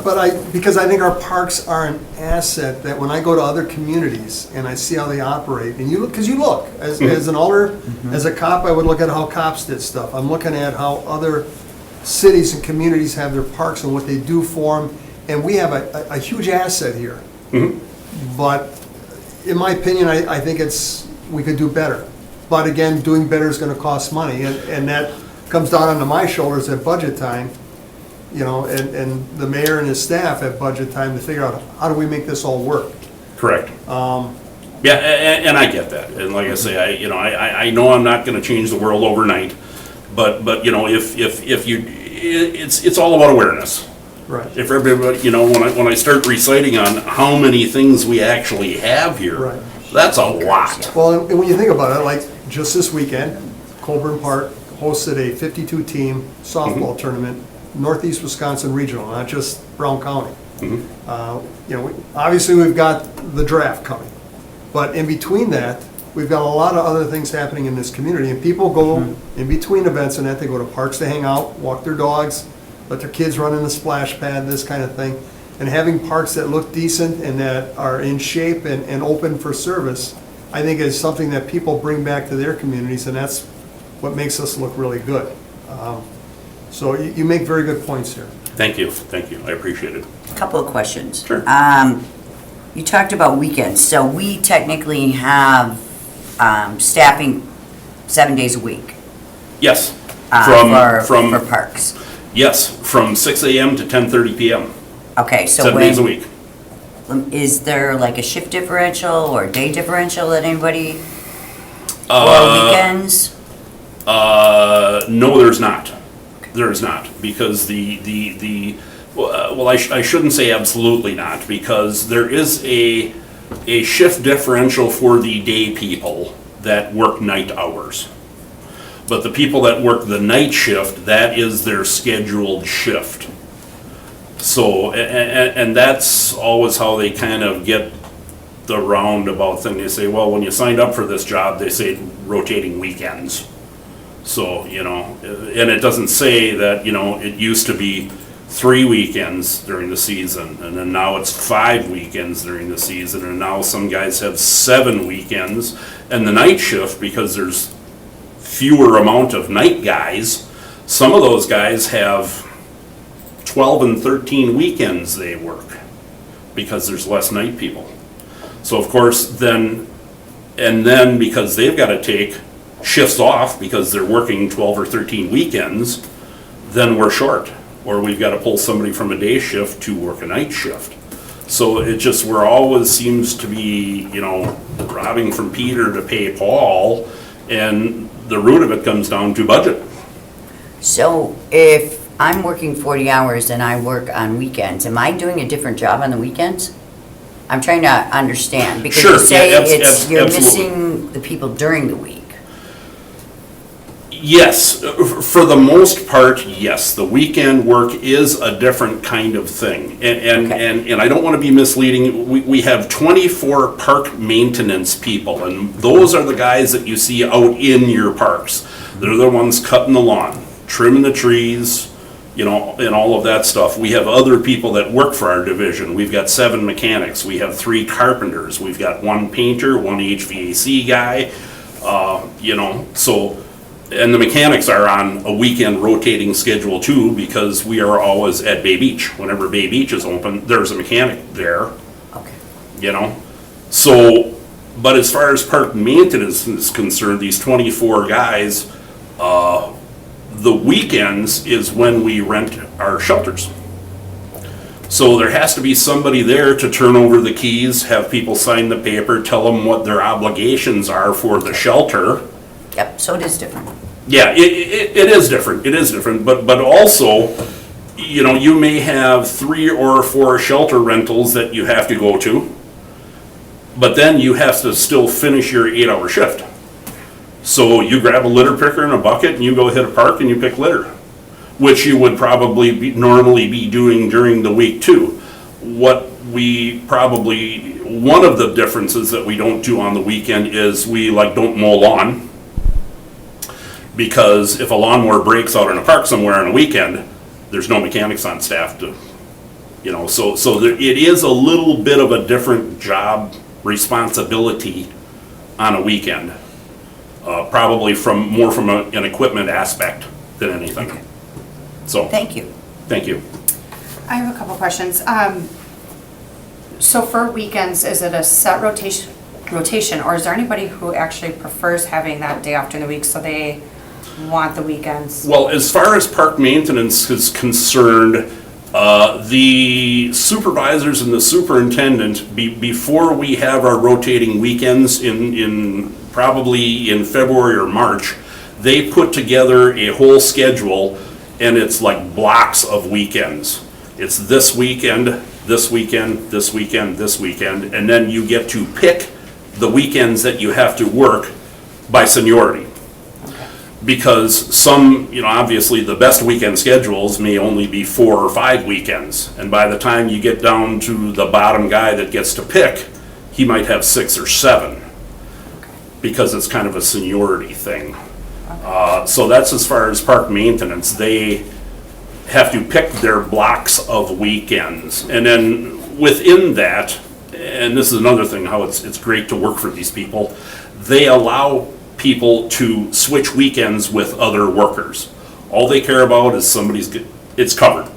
because I think our parks are an asset that when I go to other communities and I see how they operate, and you look, because you look, as an alder, as a cop, I would look at how cops did stuff. I'm looking at how other cities and communities have their parks and what they do for them, and we have a huge asset here. But in my opinion, I think we could do better. But again, doing better is going to cost money, and that comes down onto my shoulders at budget time, and the mayor and his staff at budget time to figure out how do we make this all work. Correct. Yeah, and I get that. And like I say, I know I'm not going to change the world overnight, but if you, it's all about awareness. Right. If everybody, when I start reciting on how many things we actually have here, Right. That's a lot. Well, and when you think about it, like just this weekend, Colburn Park hosted a 52-team softball tournament, Northeast Wisconsin Regional, not just Brown County. Obviously we've got the draft coming, but in between that, we've got a lot of other things happening in this community, and people go in between events and that, they go to parks to hang out, walk their dogs, let their kids run in the splash pad, this kind of thing. And having parks that look decent and that are in shape and open for service, I think is something that people bring back to their communities, and that's what makes us look really good. So you make very good points here. Thank you, I appreciate it. Couple of questions. Sure. You talked about weekends, so we technically have staffing 7 days a week Yes, for parks. Yes, from 6 a.m. to 10:30 p.m., Okay, so 7 days a week. Is there like a shift differential or day differential that anybody, or weekends? No, there's not. There's not, because I shouldn't say absolutely not, because there is a shift differential for the day people that work night hours. But the people that work the night shift, that is their scheduled shift. So, and that's always how they kind of get the roundabout thing. They say, well, when you signed up for this job, they say rotating weekends. So, you know, and it doesn't say that, you know, it used to be 3 weekends during the season, and then now it's 5 weekends during the season, and now some guys have 7 weekends. And the night shift, because there's fewer amount of night guys, some of those guys have 12 and 13 weekends they work because there's less night people. So of course then because they've got to take shifts off because they're working 12 or 13 weekends, then we're short, or we've got to pull somebody from a day shift to work a night shift. So it just, we're always seems to be, you know, robbing from Peter to pay Paul, and the root of it comes down to budget. So if I'm working 40 hours and I work on weekends, am I doing a different job on the weekends? I'm trying to understand, because Sure, you say yeah, you're absolutely. missing the people during the week. Yes, for the most part, yes. The weekend work is a different kind of thing. And I don't want to be misleading. We have 24 park maintenance people, and those are the guys that you see out in your parks. They're the ones cutting the lawn, trimming the trees, you know, and all of that stuff. We have other people that work for our division. We've got 7 mechanics. We have 3 carpenters. We've got 1 painter, 1 HVAC guy, you know, so. And the mechanics are on a weekend rotating schedule too, because we are always at Bay Beach. Whenever Bay Beach is open, there's a mechanic there, Okay. you know? So, but as far as park maintenance is concerned, these 24 guys, the weekends is when we rent our shelters. So there has to be somebody there to turn over the keys, have people sign the paper, tell them what their obligations are for the shelter. Yep, so it is different. Yeah, it is different, it is different, but also, you know, you may have 3 or 4 shelter rentals that you have to go to, but then you have to still finish your 8-hour shift. So you grab a litter picker and a bucket and you go hit a park and you pick litter, which you would probably normally be doing during the week too. What we probably, one of the differences that we don't do on the weekend is we don't mow lawn. Because if a lawnmower breaks out in a park somewhere on a weekend, there's no mechanics on staff to, you know, so there, it is a little bit of a different job responsibility on a weekend. Probably more from an equipment aspect than anything. So, Thank you. thank you. I have a couple questions. So for weekends, is it a set rotation, or is there anybody who actually prefers having that day off during the week, so they want the weekends? Well, as far as park maintenance is concerned, the supervisors and the superintendent, before we have our rotating weekends probably in February or March, they put together a whole schedule, and it's like blocks of weekends. It's this weekend, this weekend, this weekend, this weekend, and then you get to pick the weekends that you have to work by seniority. Because some, you know, obviously the best weekend schedules may only be 4 or 5 weekends. And by the time you get down to the bottom guy that gets to pick, he might have 6 or 7. Because it's kind of a seniority thing. So that's as far as park maintenance. They have to pick their blocks of weekends. And then within that, and this is another thing, how it's great to work for these people, they allow people to switch weekends with other workers. All they care about is it's covered.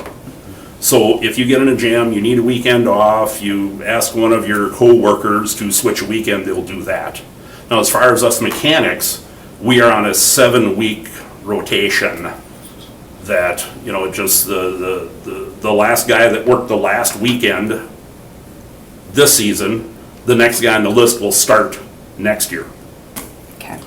So if you get in a jam, you need a weekend off, you ask one of your co-workers to switch a weekend, they'll do that. Now, as far as us mechanics, we are on a 7-week rotation that, you know, just the last guy that worked the last weekend this season, the next guy on the list will start next year. Okay.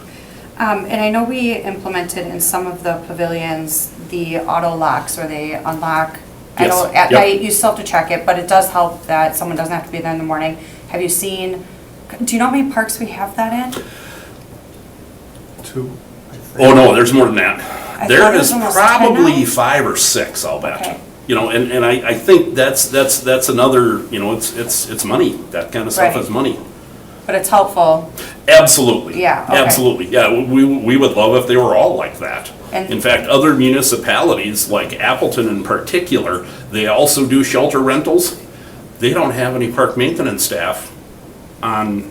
And I know we implemented in some of the pavilions the auto locks where they unlock. I Yes. know at Yep. night you still have to check it, but it does help that someone doesn't have to be there in the morning. Have you seen, do you know how many parks we have that in? 2, I think. Oh, no, there's more than that. I There thought it is was almost 10 probably now. 5 or 6, I'll bet. Okay. You know, and I think that's another, you know, it's money. That kind of stuff Right. is money. But it's helpful. Absolutely. Yeah, okay. Absolutely. Yeah, we would love if they were all like that. And- In fact, other municipalities, like Appleton in particular, they also do shelter rentals. They don't have any park maintenance staff on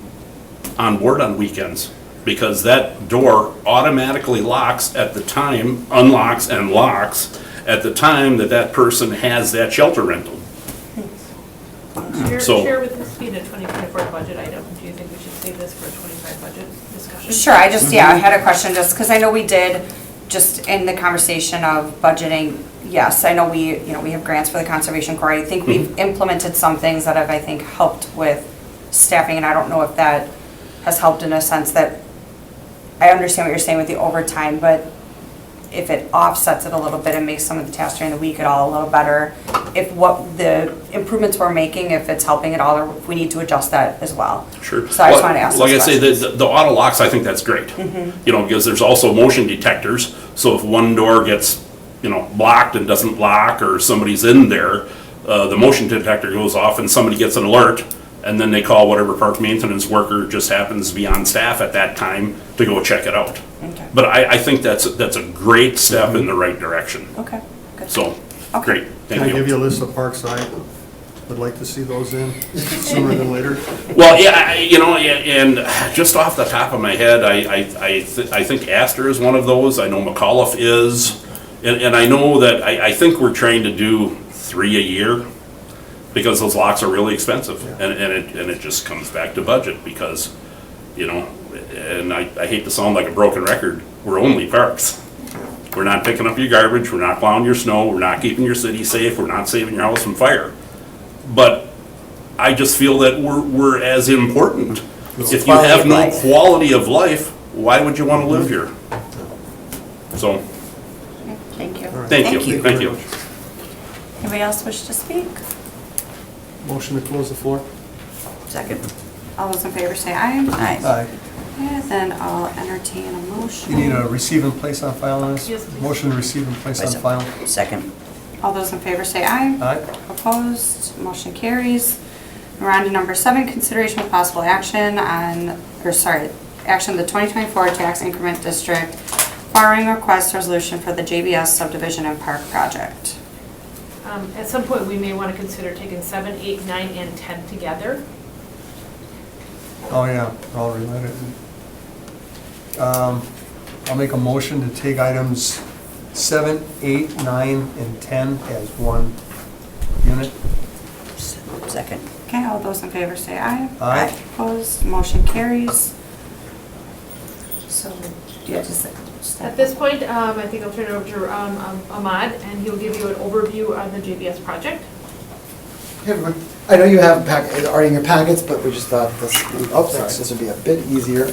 board on weekends because that door automatically locks at the time, unlocks and locks at the time that person has that shelter rental. So- Share with this being a 2024 budget item, do you think we should save this for a 25 budget discussion? Sure, I just, yeah, I had a question just because I know we did, just in the conversation of budgeting, yes, I know we have grants for the Conservation Corps. I think we've implemented some things that have, I think, helped with staffing, and I don't know if that has helped in a sense that, I understand what you're saying with the overtime, but if it offsets it a little bit and makes some of the tasks during the week at all a little better, if what the improvements we're making, if it's helping at all, or if we need to adjust that as well. Sure. So I just wanted to ask Like I those say, questions. Mm-hmm. the auto locks, I think that's great. You know, because there's also motion detectors, so if one door gets, you know, blocked and doesn't lock, or somebody's in there, the motion detector goes off and somebody gets an alert, and then they call whatever park maintenance worker just happens to be on staff at that time to go check it out. Okay. But I think that's a great step in the right direction. Okay, good. So, Okay. great, Can I thank give you you. a list of parks I would like to see those in sooner than later? Well, yeah, you know, and just off the top of my head, I think Astor is one of those. I know McAuliffe is. And I know that, I think we're trying to do 3 a year because those locks are really expensive. And it just comes back to budget because, you know, and I hate to sound like a broken record, we're only parks. We're not picking up your garbage, we're not plowing your snow, we're not keeping your city safe, we're not saving your house from fire. But I just feel that we're as important. If you Quality have of no life. quality of life, why would you want to live here? So, Thank you. thank you, Thank you. thank you. Anybody else wish to speak? Motion to close the floor? Second. All those in favor say aye. Aye. Aye. Okay, then I'll entertain a motion. You need a receive and place on file on this? Yes, please. Motion to receive and place on file? Second. All those in favor say aye. Aye. Opposed, motion carries. We're on to number 7, consideration with possible action on, action the 2024 tax increment district borrowing request resolution for the JBS subdivision and park project. At some point, we may want to consider taking 7, 8, 9, and 10 together. Oh, yeah, all related. I'll make a motion to take items 7, 8, 9, and 10 as one unit. Second. Okay, all those in favor say aye. Aye. Opposed, motion carries. So, yeah, just. At this point, I think I'll turn it over to Ahmad, and he'll give you an overview on the JBS project. Hey everyone, I know you have already in your packets, but we just thought this would be a bit easier.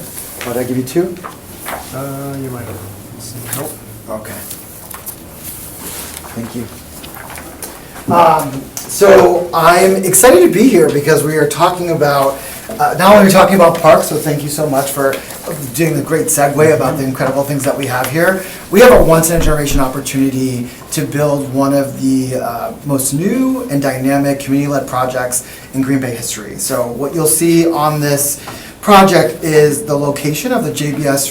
Would I give you 2? You might have. Nope. Okay. Thank you. So I'm excited to be here because we are talking about, not only are we talking about parks, so thank you so much for doing the great segue about the incredible things that we have here. We have a once-in-a-generation opportunity to build one of the most new and dynamic community-led projects in Green Bay history. So what you'll see on this project is the location of the JBS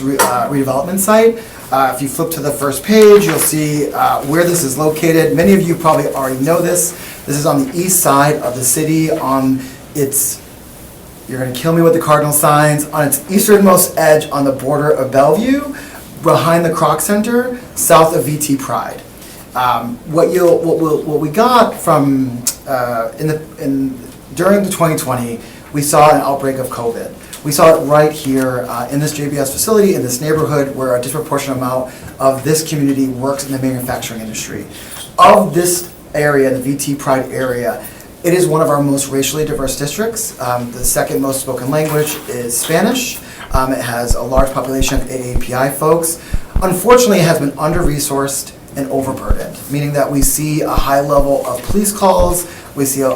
redevelopment site. If you flip to the first page, you'll see where this is located. Many of you probably already know this. This is on the east side of the city on its, you're gonna kill me with the cardinal signs, on its easternmost edge on the border of Bellevue, behind the Kroc Center, south of VT Pride. What we got from, during the 2020, we saw an outbreak of COVID. We saw it right here in this JBS facility, in this neighborhood, where a disproportionate amount of this community works in the manufacturing industry. Of this area, the VT Pride area, it is one of our most racially diverse districts. The second most spoken language is Spanish. It has a large population of AAPI folks. Unfortunately, it has been under-resourced and overburdened, meaning that we see a high level of police calls, we see a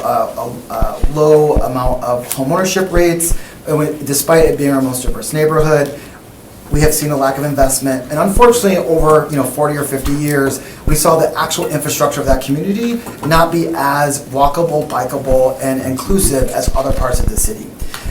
low amount of homeownership rates, and despite it being our most diverse neighborhood, we have seen a lack of investment. And unfortunately, over 40 or 50 years, we saw the actual infrastructure of that community not be as walkable, bikeable, and inclusive as other parts of the city.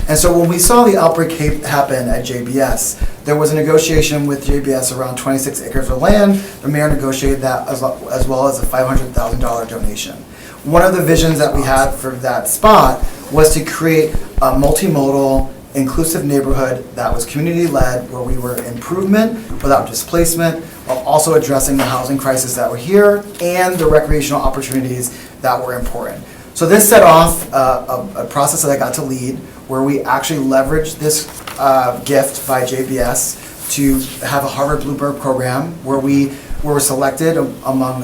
And so when we saw the outbreak happen at JBS, there was a negotiation with JBS around 26 acres of land. The mayor negotiated that as well as a $500,000 donation. One of the visions that we had for that spot was to create a multimodal, inclusive neighborhood that was community-led, where we were improvement without displacement, while also addressing the housing crisis that were here and the recreational opportunities that were important. So this set off a process that I got to lead, where we actually leveraged this gift by JBS to have a Harvard Bluebird program, where we were selected among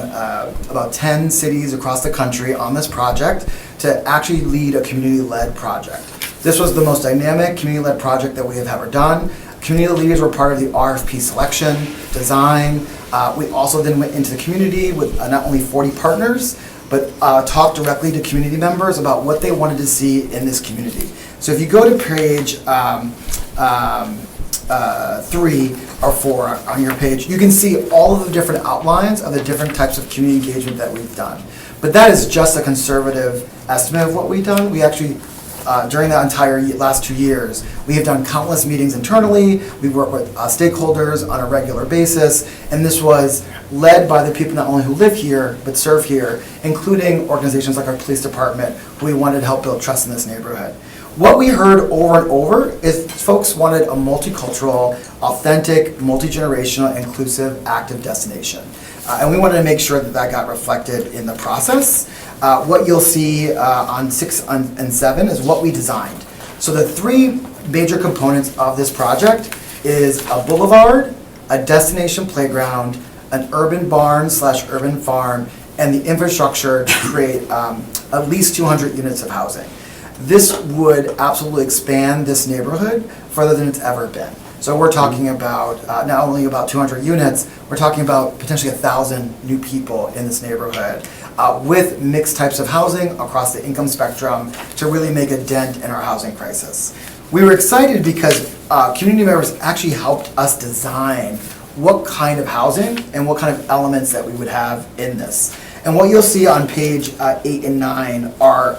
about 10 cities across the country on this project to actually lead a community-led project. This was the most dynamic community-led project that we have ever done. Community leaders were part of the RFP selection, design. We also then went into the community with not only 40 partners, but talked directly to community members about what they wanted to see in this community. So if you go to page 3 or 4 on your page, you can see all of the different outlines of the different types of community engagement that we've done. But that is just a conservative estimate of what we've done. We actually, during the entire last 2 years, we have done countless meetings internally. We work with stakeholders on a regular basis, and this was led by the people not only who live here, but serve here, including organizations like our police department, who we wanted to help build trust in this neighborhood. What we heard over and over is folks wanted a multicultural, authentic, multi-generational, inclusive, active destination. And we wanted to make sure that that got reflected in the process. What you'll see on 6 and 7 is what we designed. So the 3 major components of this project is a boulevard, a destination playground, an urban barn/urban farm, and the infrastructure to create at least 200 units of housing. This would absolutely expand this neighborhood further than it's ever been. So we're talking about not only about 200 units, we're talking about potentially 1,000 new people in this neighborhood with mixed types of housing across the income spectrum to really make a dent in our housing crisis. We were excited because community members actually helped us design what kind of housing and what kind of elements that we would have in this. And what you'll see on page 8 and 9 are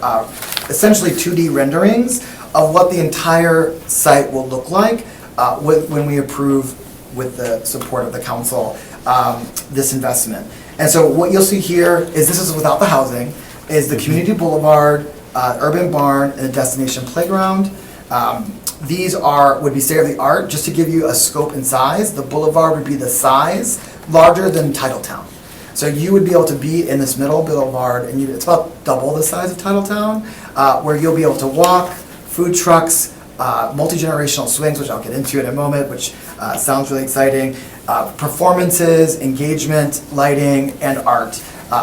essentially 2D renderings of what the entire site will look like when we approve, with the support of the council, this investment. And so what you'll see here is, this is without the housing, is the community boulevard, urban barn, and a destination playground. These would be state-of-the-art. Just to give you a scope and size, the boulevard would be the size larger than Titletown. So you would be able to be in this middle boulevard, and it's about double the size of Titletown, where you'll be able to walk, food trucks, multi-generational swings, which I'll get into in a moment, which sounds really exciting, performances, engagement, lighting, and art,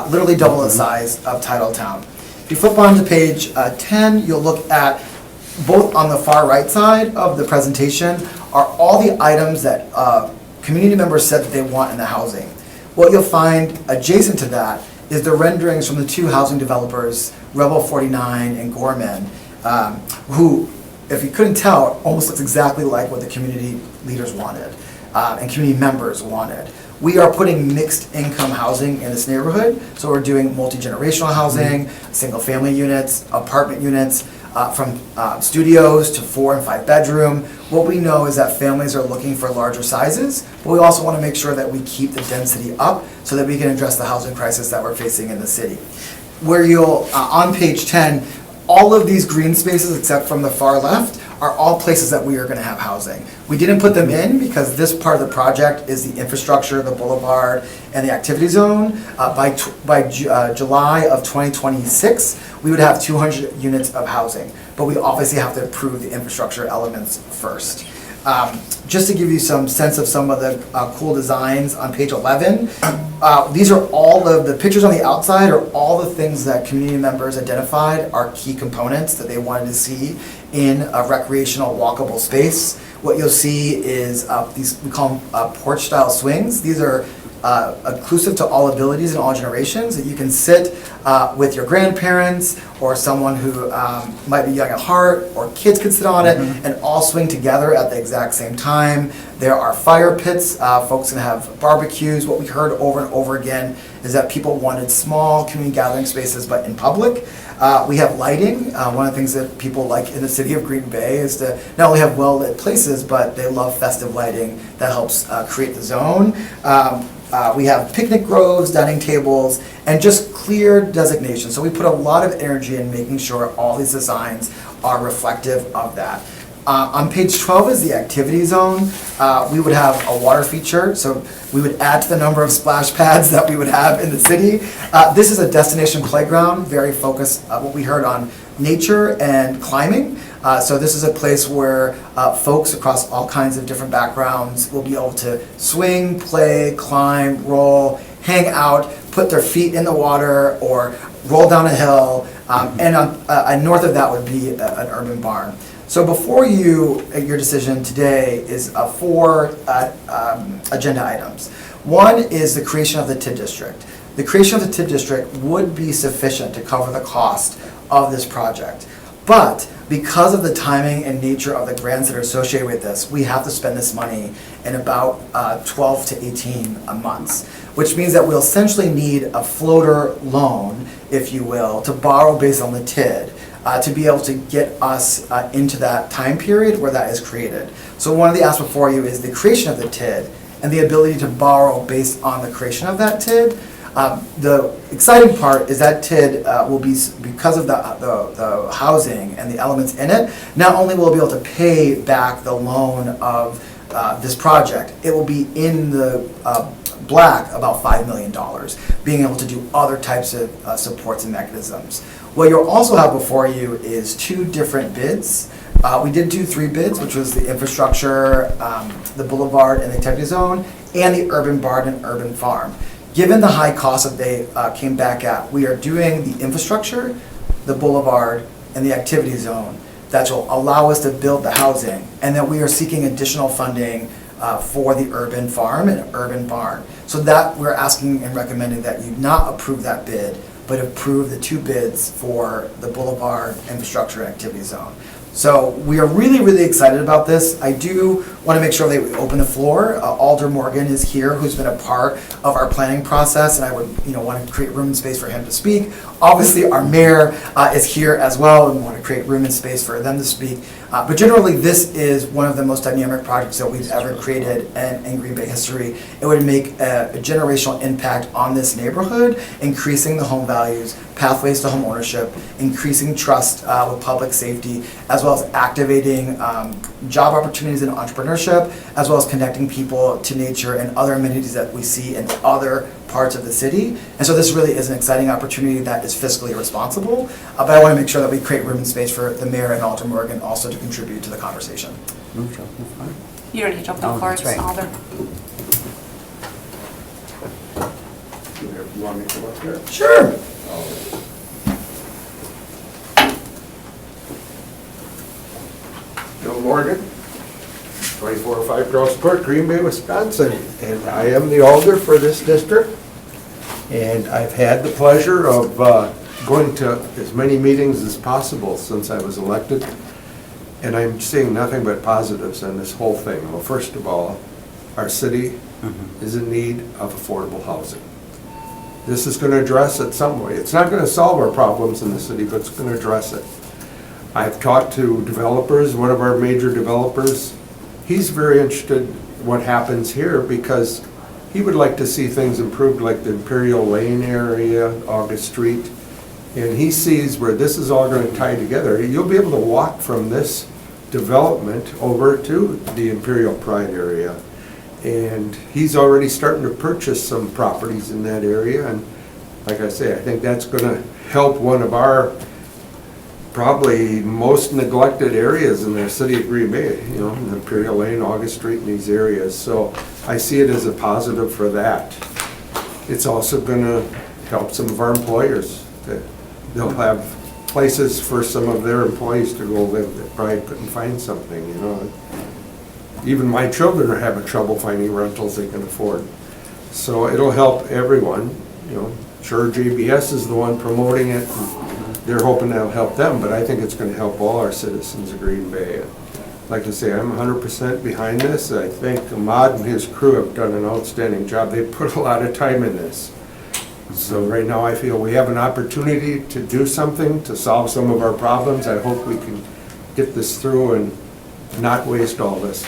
literally double the size of Titletown. If you flip on to page 10, you'll look at, both on the far right side of the presentation, are all the items that community members said that they want in the housing. What you'll find adjacent to that is the renderings from the 2 housing developers, Rebel 49 and Gorman, who, if you couldn't tell, almost looks exactly like what the community leaders wanted and community members wanted. We are putting mixed income housing in this neighborhood, so we're doing multi-generational housing, single-family units, apartment units, from studios to 4 and 5 bedroom. What we know is that families are looking for larger sizes, but we also want to make sure that we keep the density up so that we can address the housing crisis that we're facing in the city. Where you'll, on page 10, all of these green spaces, except from the far left, are all places that we are going to have housing. We didn't put them in because this part of the project is the infrastructure, the boulevard, and the activity zone. By July of 2026, we would have 200 units of housing, but we obviously have to approve the infrastructure elements first. Just to give you some sense of some of the cool designs on page 11, these are all of the pictures on the outside are all the things that community members identified are key components that they wanted to see in a recreational walkable space. What you'll see is these, we call them porch style swings. These are inclusive to all abilities and all generations, that you can sit with your grandparents or someone who might be young at heart, or kids could sit on it and all swing together at the exact same time. There are fire pits, folks can have barbecues. What we heard over and over again is that people wanted small community gathering spaces but in public. We have lighting. One of the things that people like in the city of Green Bay is to not only have well-lit places, but they love festive lighting that helps create the zone. We have picnic groves, dining tables, and just clear designation. So we put a lot of energy in making sure all these designs are reflective of that. On page 12 is the activity zone. We would have a water feature, so we would add to the number of splash pads that we would have in the city. This is a destination playground, very focused, what we heard on nature and climbing. So this is a place where folks across all kinds of different backgrounds will be able to swing, play, climb, roll, hang out, put their feet in the water, or roll down a hill. And north of that would be an urban barn. So before you, your decision today is 4 agenda items. One is the creation of the TID district. The creation of the TID district would be sufficient to cover the cost of this project. But because of the timing and nature of the grants that are associated with this, we have to spend this money in about 12 to 18 months, which means that we'll essentially need a floater loan, if you will, to borrow based on the TID. To be able to get us into that time period where that is created. So one of the asks before you is the creation of the TID and the ability to borrow based on the creation of that TID. The exciting part is that TID will be, because of the housing and the elements in it, not only will it be able to pay back the loan of this project, it will be in the black about $5 million, being able to do other types of supports and mechanisms. What you'll also have before you is 2 different bids. We did do 3 bids, which was the infrastructure, the boulevard and the activity zone, and the urban barn and urban farm. Given the high cost that they came back at, we are doing the infrastructure, the boulevard, and the activity zone that will allow us to build the housing, and that we are seeking additional funding for the urban farm and urban barn. So that we're asking and recommending that you not approve that bid, but approve the 2 bids for the boulevard infrastructure activity zone. So we are really, really excited about this. I do want to make sure that we open the floor. Alder Morgan is here, who's been a part of our planning process, and I would want to create room and space for him to speak. Obviously, our mayor is here as well, and want to create room and space for them to speak. But generally, this is one of the most dynamic projects that we've ever created in Green Bay history. It would make a generational impact on this neighborhood, increasing the home values, pathways to home ownership, increasing trust with public safety, as well as activating job opportunities and entrepreneurship, as well as connecting people to nature and other amenities that we see in other parts of the city. And so this really is an exciting opportunity that is fiscally responsible, but I want to make sure that we create room and space for the mayor and Alder Morgan also to contribute to the conversation. You don't need to open the Oh, floor, that's it's right. Alder. You want me to come up here? Sure. Bill Morgan, 2405 Grosse Court, Green Bay, Wisconsin, and I am the alder for this district. And I've had the pleasure of going to as many meetings as possible since I was elected, and I'm seeing nothing but positives in this whole thing. Well, first of all, our city is in need of affordable housing. This is going to address it some way. It's not going to solve our problems in the city, but it's going to address it. I've talked to developers, one of our major developers. He's very interested in what happens here because he would like to see things improved like the Imperial Lane area, August Street. And he sees where this is all going to tie together. You'll be able to walk from this development over to the Imperial Pride area. And he's already starting to purchase some properties in that area. And like I say, I think that's going to help one of our probably most neglected areas in the city of Green Bay, in Imperial Lane, August Street, and these areas. So I see it as a positive for that. It's also going to help some of our employers. They'll have places for some of their employees to go live that probably couldn't find something, Even my children are having trouble finding rentals they can afford. So it'll help everyone, you know. Sure, JBS is the one promoting it, and they're hoping that'll help them, but I think it's gonna help all our citizens of Green Bay. Like to say, I'm 100% behind this. I think Ahmad and his crew have done an outstanding job. They put a lot of time in this. So right now, I feel we have an opportunity to do something, to solve some of our problems. I hope we can get this through and not waste all this.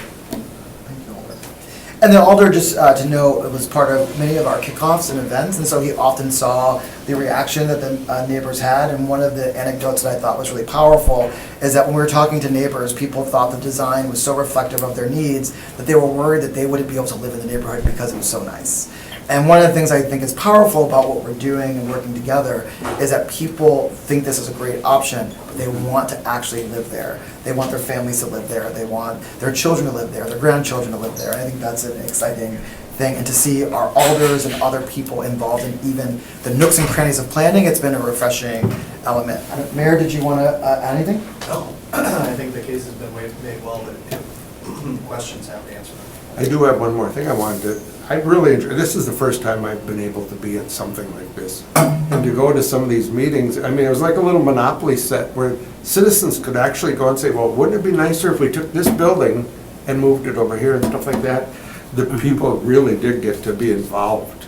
And then Alder, just to know, it was part of many of our kickoffs and events, and so he often saw the reaction that the neighbors had. And one of the anecdotes that I thought was really powerful is that when we were talking to neighbors, people thought the design was so reflective of their needs that they were worried that they wouldn't be able to live in the neighborhood because it was so nice. And one of the things I think is powerful about what we're doing and working together is that people think this is a great option, but they want to actually live there. They want their families to live there. They want their children to live there, their grandchildren to live there. I think that's an exciting thing. And to see our alders and other people involved in even the nooks and crannies of planning, it's been a refreshing element. Mayor, did you want to add anything? No, I think the case has been made well, but if questions have to answer them. I do have one more thing I wanted to, I really enjoy, this is the first time I've been able to be at something like this. And to go to some of these meetings, I mean, it was like a little Monopoly set where citizens could actually go and say, well, wouldn't it be nicer if we took this building and moved it over here and stuff like that? The people really did get to be involved.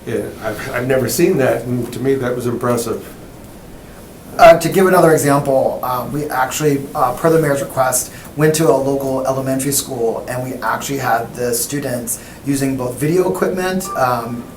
Yeah, I've never seen that, and to me, that was impressive. To give another example, we actually, per the mayor's request, went to a local elementary school, and we actually had the students using both video equipment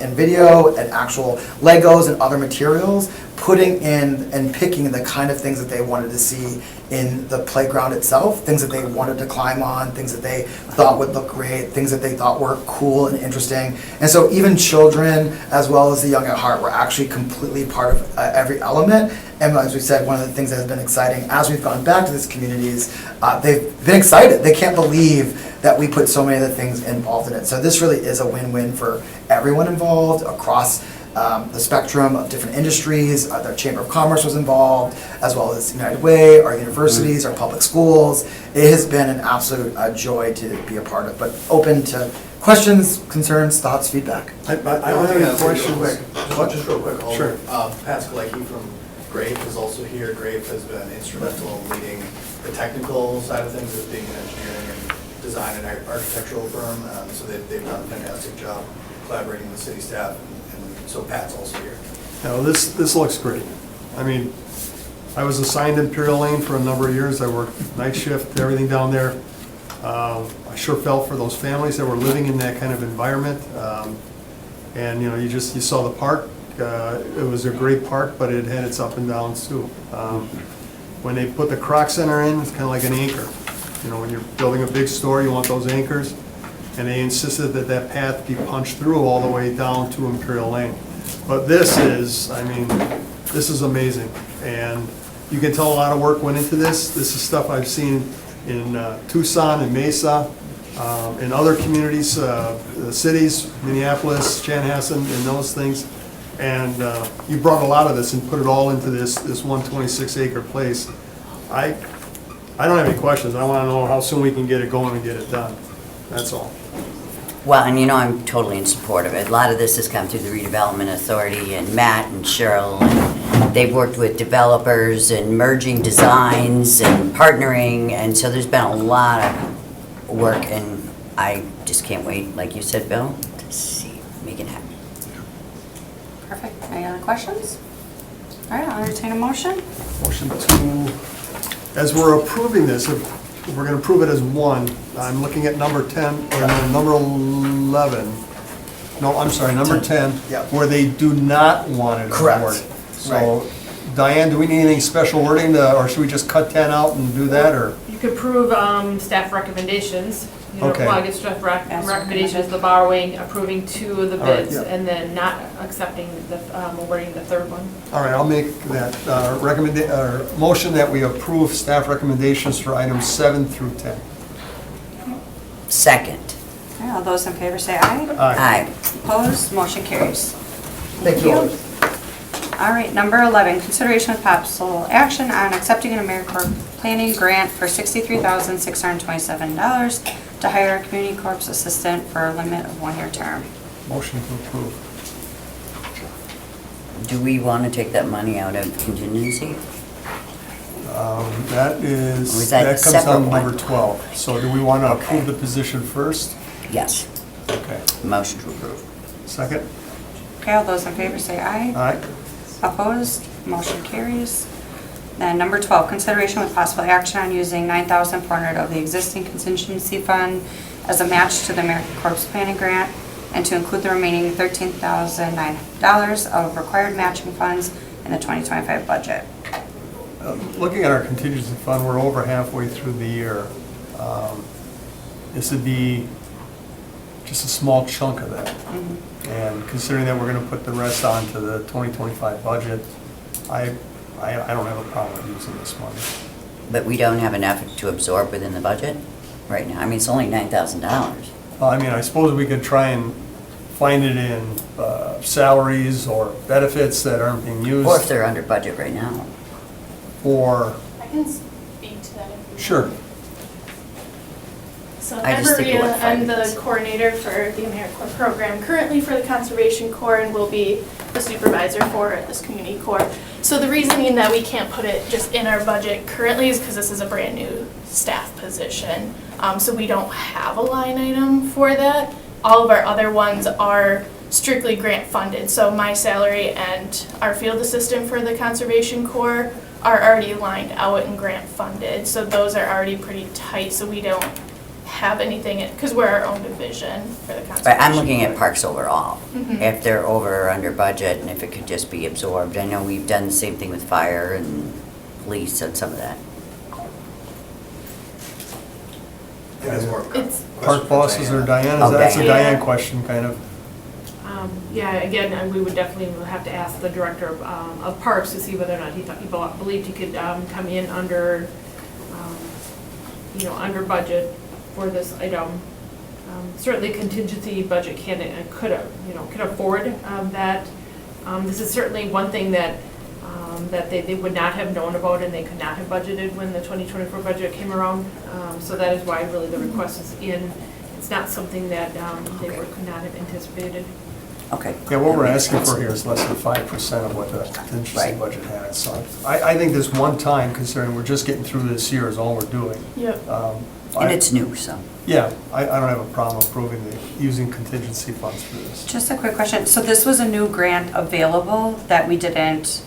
and video and actual Legos and other materials, putting in and picking the kind of things that they wanted to see in the playground itself, things that they wanted to climb on, things that they thought would look great, things that they thought were cool and interesting. And so even children, as well as the young at heart, were actually completely part of every element. And as we said, one of the things that has been exciting as we've gone back to these communities, they've been excited. They can't believe that we put so many of the things involved in it. So this really is a win-win for everyone involved across the spectrum of different industries. The Chamber of Commerce was involved, as well as United Way, our universities, our public schools. It has been an absolute joy to be a part of, but open to questions, concerns, thoughts, feedback. I don't have any questions. Just real quick, Sure. Pat Skalecki from GRAPE is also here. GRAPE has been instrumental in leading the technical side of things as being an engineering and design and architectural firm. So they've done a fantastic job collaborating with city staff, and so Pat's also here. Now, this looks great. I mean, I was assigned Imperial Lane for a number of years. I worked night shift, everything down there. I sure felt for those families that were living in that kind of environment. And, you know, you saw the park. It was a great park, but it had its up and downs too. When they put the Croc Center in, it's kind of like an anchor. You know, when you're building a big store, you want those anchors. And they insisted that that path be punched through all the way down to Imperial Lane. But this is, I mean, this is amazing. And you can tell a lot of work went into this. This is stuff I've seen in Tucson and Mesa, in other communities, cities, Minneapolis, Chanhassen, and those things. And you brought a lot of this and put it all into this 126-acre place. I don't have any questions. I want to know how soon we can get it going and get it done. That's all. Well, and you know, I'm totally in support of it. A lot of this has come through the redevelopment authority and Matt and Cheryl, and they've worked with developers and merging designs and partnering, and so there's been a lot of work, and I just can't wait, like you said, Bill, to see, make it happen. Perfect. Any other questions? All right, I'll entertain a motion. Motion to, as we're approving this, if we're going to approve it as one, I'm looking at number 10, or no, number 11. No, I'm sorry, number 10, Yeah. where they do not want it Correct. awarded. So, Diane, do we need any special wording, or should we just cut 10 out and do that, or? You could approve staff recommendations. You know, Okay. well, I guess staff As recommendations, the borrowing, approving 2 of the All right, bids, yeah. and then not accepting the, awarding the 3rd one. All right, I'll make that motion that we approve staff recommendations for items 7 through 10. Second. All right, all those in favor say aye. Aye. Opposed, motion carries. Thank you. All right, number 11, consideration of possible action on accepting an AmeriCorps planning grant for $63,627 to hire a community corps assistant for a limit of 1-year term. Motion to approve. Do we want to take that money out of contingency? That Or is, is that a that comes separate on one? number 12. So do we want to approve Okay. the position first? Yes. Okay. Motion to approve. Second? Okay, all those in favor say aye. Aye. Opposed? Motion carries. Then number 12, consideration with possible action on using $9,400 of the existing contingency fund as a match to the American Corps Planning Grant and to include the remaining $13,009 of required matching funds in the 2025 budget. Looking at our contingency fund, we're over halfway through the year. This would be just a small chunk of that. And considering that we're going to put the rest onto the 2025 budget, I don't have a problem with using this money. But we don't have enough to absorb within the budget right now. I mean, it's only $9,000. I mean, I suppose we could try and find it in salaries or benefits that aren't being used. Or if they're under budget right now. Or, I can speak to that if you want. sure, So I I'm just think it Maria, went 5 I'm the minutes. coordinator for the AmeriCorps program, currently for the Conservation Corps, and will be the supervisor for this community corps. So the reasoning that we can't put it just in our budget currently is because this is a brand new staff position. So we don't have a line item for that. All of our other ones are strictly grant funded. So my salary and our field assistant for the Conservation Corps are already lined out and grant funded. So those are already pretty tight, so we don't have anything, because we're our own division for the Conservation But I'm looking at Corps. parks overall. Mhm. If they're over or under budget and if it could just be absorbed. I know we've done the same thing with fire and police and some of that. It's, park bosses or Diane, Oh, that's a Diane. Diane question, kind of. Yeah, again, and we would definitely have to ask the director of parks to see whether or not he believed he could come in under, under budget for this item. Certainly contingency budget could afford that. This is certainly one thing that they would not have known about and they could not have budgeted when the 2024 budget came around. So that is why really the request is in. It's not something that they could not have anticipated. Okay. Yeah, what we're That makes asking for sense. here is less than 5% of what the contingency Right. budget has. So I think this one time, considering we're just getting through this year, is all we're doing. yep. And it's new, so. Yeah, I don't have a problem approving using contingency funds for this. Just a quick question. So this was a new grant available that we didn't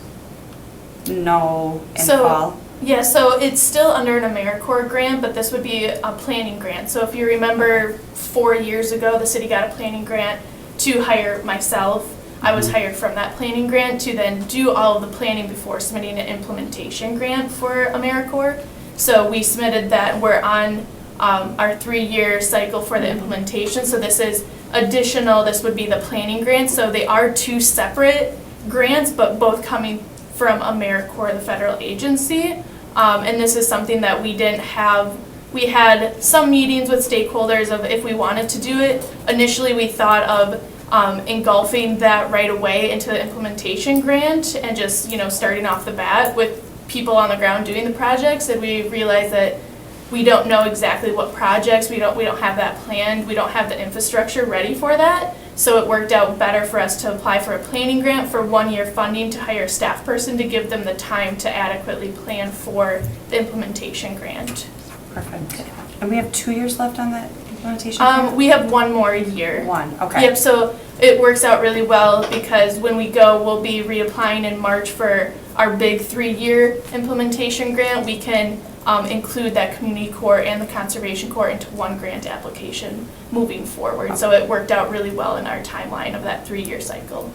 know in So- fall? Yeah, so it's still under an AmeriCorps grant, but this would be a planning grant. So if you remember 4 years ago, the city got a planning grant to hire myself. I was hired from that planning grant to then do all of the planning before submitting an implementation grant for AmeriCorps. So we submitted that. We're on our 3-year cycle for the implementation. So this is additional, this would be the planning grant. So they are 2 separate grants, but both coming from AmeriCorps, the federal agency. And this is something that we didn't have. We had some meetings with stakeholders of if we wanted to do it. Initially, we thought of engulfing that right away into the implementation grant and just, starting off the bat with people on the ground doing the projects. And we realized that we don't know exactly what projects, we don't have that planned, we don't have the infrastructure ready for that. So it worked out better for us to apply for a planning grant for 1-year funding to hire a staff person to give them the time to adequately plan for the implementation grant. Perfect. And we have 2 years left on that implementation? grant? We have 1 more year. One, okay. Yep, so it works out really well because when we go, we'll be reapplying in March for our big 3-year implementation grant. We can include that community corps and the conservation corps into one grant application moving forward. So it worked out really well in our timeline of that 3-year cycle.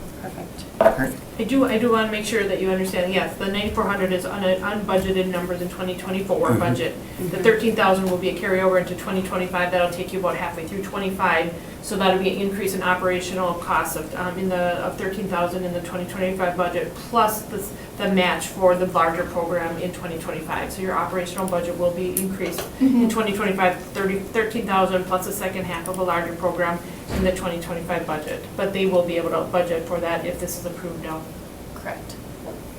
Perfect. I do want to make sure that you understand, yes, the 9,400 is unbudgeted numbers in 2024 budget. The 13,000 will be a carryover into 2025, that'll take you about halfway through 25. So that'll be an increase in operational costs of 13,000 in the 2025 budget, plus the match for the larger program in 2025. So your operational budget will be increased in 2025, 13,000 plus the second half of a larger program in the 2025 budget. But they will be able to budget for that if this is approved now. Correct.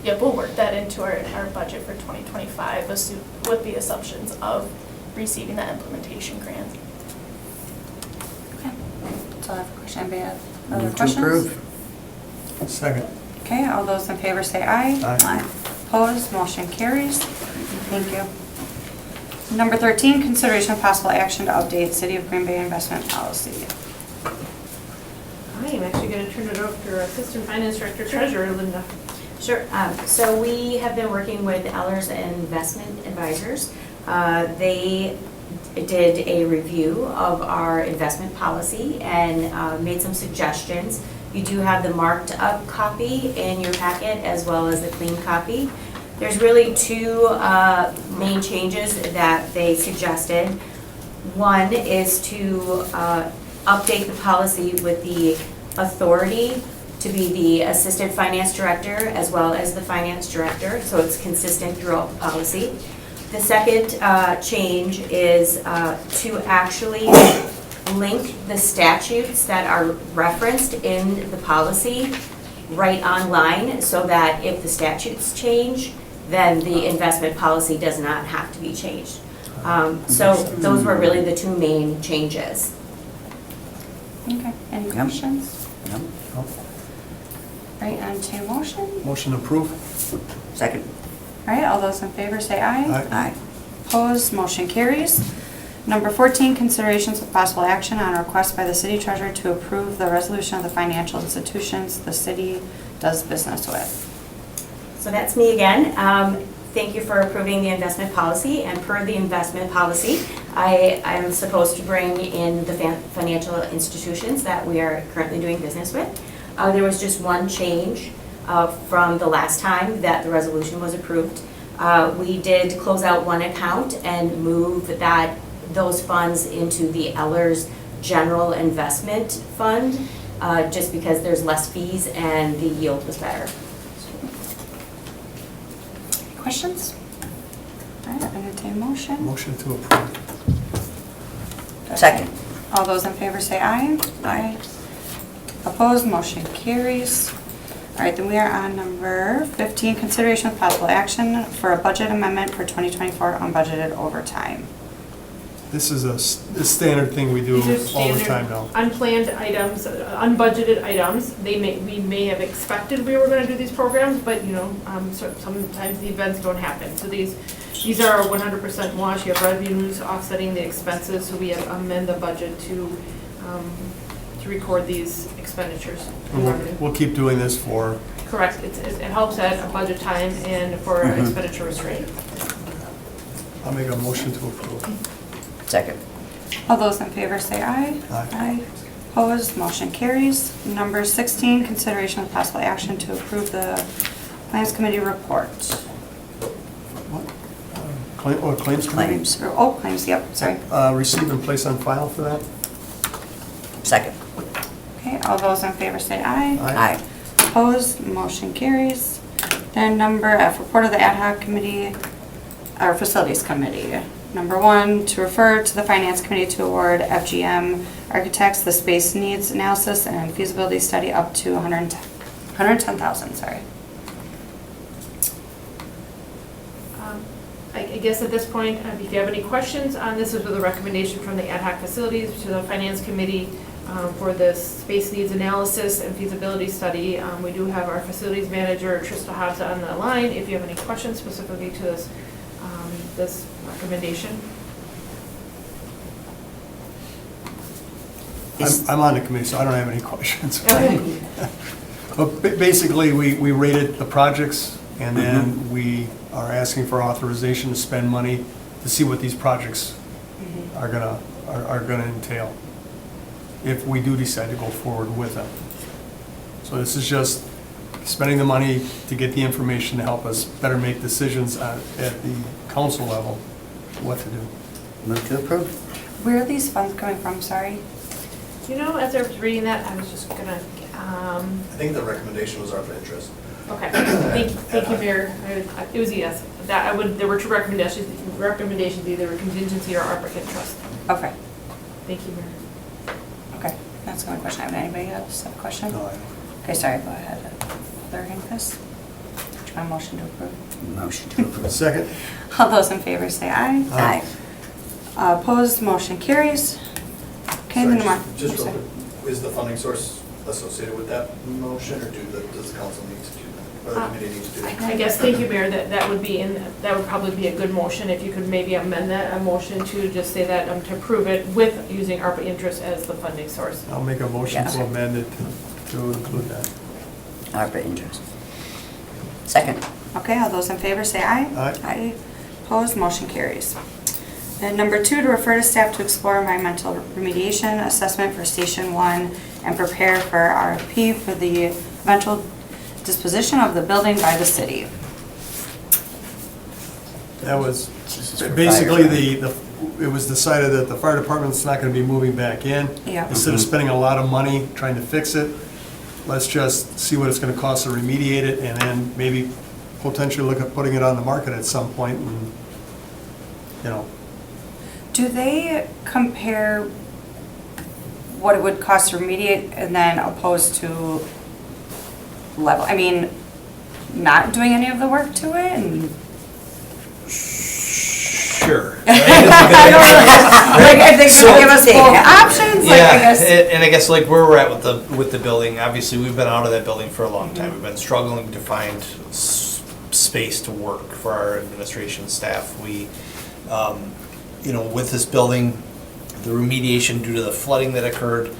Yep, we'll work that into our budget for 2025 with the assumptions of receiving that implementation grant. Okay. So I have a question. Anybody have Other Move to questions? approve. Second. Okay, all those in favor say aye. Aye. Opposed, motion carries. Thank you. Number 13, consideration of possible action to update City of Green Bay investment policy. I am actually going to turn it over to our Assistant Finance Director Treasurer, Linda. Sure. So we have been working with Ellers Investment Advisors. They did a review of our investment policy and made some suggestions. You do have the marked up copy in your packet as well as the clean copy. There's really two main changes that they suggested. One is to update the policy with the authority to be the assistant finance director as well as the finance director, so it's consistent throughout the policy. The second change is to actually link the statutes that are referenced in the policy right online, so that if the statutes change, then the investment policy does not have to be changed. So those were really the two main changes. Okay, any Yep. questions? Yep. Right, entertain a motion? Motion approved. Second. All right, all those in favor say aye. Aye. Aye. Opposed, motion carries. Number 14, considerations with possible action on a request by the city treasurer to approve the resolution of the financial institutions the city does business with. So that's me again. Thank you for approving the investment policy, and per the investment policy, I am supposed to bring in the financial institutions that we are currently doing business with. There was just one change from the last time that the resolution was approved. We did close out one account and move those funds into the Ellers General Investment Fund, just because there's less fees and the yield was better. Questions? All right, entertain a motion. Motion to approve. Second. All those in favor say aye. Aye. Opposed, motion carries. All right, then we are on number 15, consideration of possible action for a budget amendment for 2024 unbudgeted overtime. This is a standard thing we do These are all the standard time now. unplanned items, unbudgeted items. We may have expected we were going to do these programs, but so sometimes the events don't happen. So these are 100% wash. You have revenues offsetting the expenses, so we have amend the budget to record these expenditures. And we'll keep doing this for, Correct. It helps at a budget time and for expenditure restraint. I'll make a motion to approve. Second. All those in favor say aye. Aye. Opposed, motion carries. Number 16, consideration of possible action to approve the Claims Committee report. Claims committee? Claims, claims, yep, sorry. Receive and place on file for that? Second. Okay, all those in favor say aye. Aye. Opposed, motion carries. Then number F, report of the ad hoc committee, or facilities committee. Number 1, to refer to the finance committee to award FGM Architects the space needs analysis and feasibility study up to $110,000, sorry. I guess at this point, if you have any questions on this, is with a recommendation from the ad hoc facilities to the finance committee for the space needs analysis and feasibility study. We do have our facilities manager, Trista Hobbs, on the line. If you have any questions specifically to this recommendation. I'm on the committee, so I don't have any questions. Okay. But basically, we rated the projects, and then we are asking for authorization to spend money to see what these projects are gonna entail, if we do decide to go forward with them. So this is just spending the money to get the information to help us better make decisions at the council level, what to do. Move to approve. Where are these funds coming from, sorry? As I was reading that, I was just gonna, I think the recommendation was ARPA interest. okay, thank you, Mayor. It was a yes. There were two recommendations, either contingency or ARPA interest. Okay, Thank you, Mayor. okay, that's my question. Anybody else have a question? No, I don't. Okay, sorry, go ahead. Other Hinkes? Do you want a motion to approve? Motion to approve. Second? All those in favor say aye. Aye. Opposed, motion carries. Okay, then Sorry, Mark. Just real quick, is the funding source associated with that motion, or does the council need to do that? Or the committee need to do that? I guess, thank you, Mayor, that would be that would probably be a good motion, if you could maybe amend that, a motion to just say that, to approve it with using ARPA interest as the funding source. I'll make a motion Yeah. to amend it to include that. ARPA interest. Second. Okay, all those in favor say aye. Aye. Opposed, motion carries. And number 2, to refer to staff to explore environmental remediation assessment for Station 1 and prepare for RFP for the eventual disposition of the building by the city. That was This is for basically fire. it was decided that the fire department's not gonna be moving back in. Yeah. Instead of spending a lot of money trying to fix it, let's just see what it's gonna cost to remediate it and then maybe potentially look at putting it on the market at some point and, you know, Do they compare what it would cost to remediate and then opposed to level, I mean, not doing any of the work to it and? Sure. I don't know, like, if they So- could give us both options, like, I guess. And I guess like where we're at with the building, obviously, we've been out of that building for a long time. We've been struggling to find space to work for our administration staff. We, with this building, the remediation due to the flooding that occurred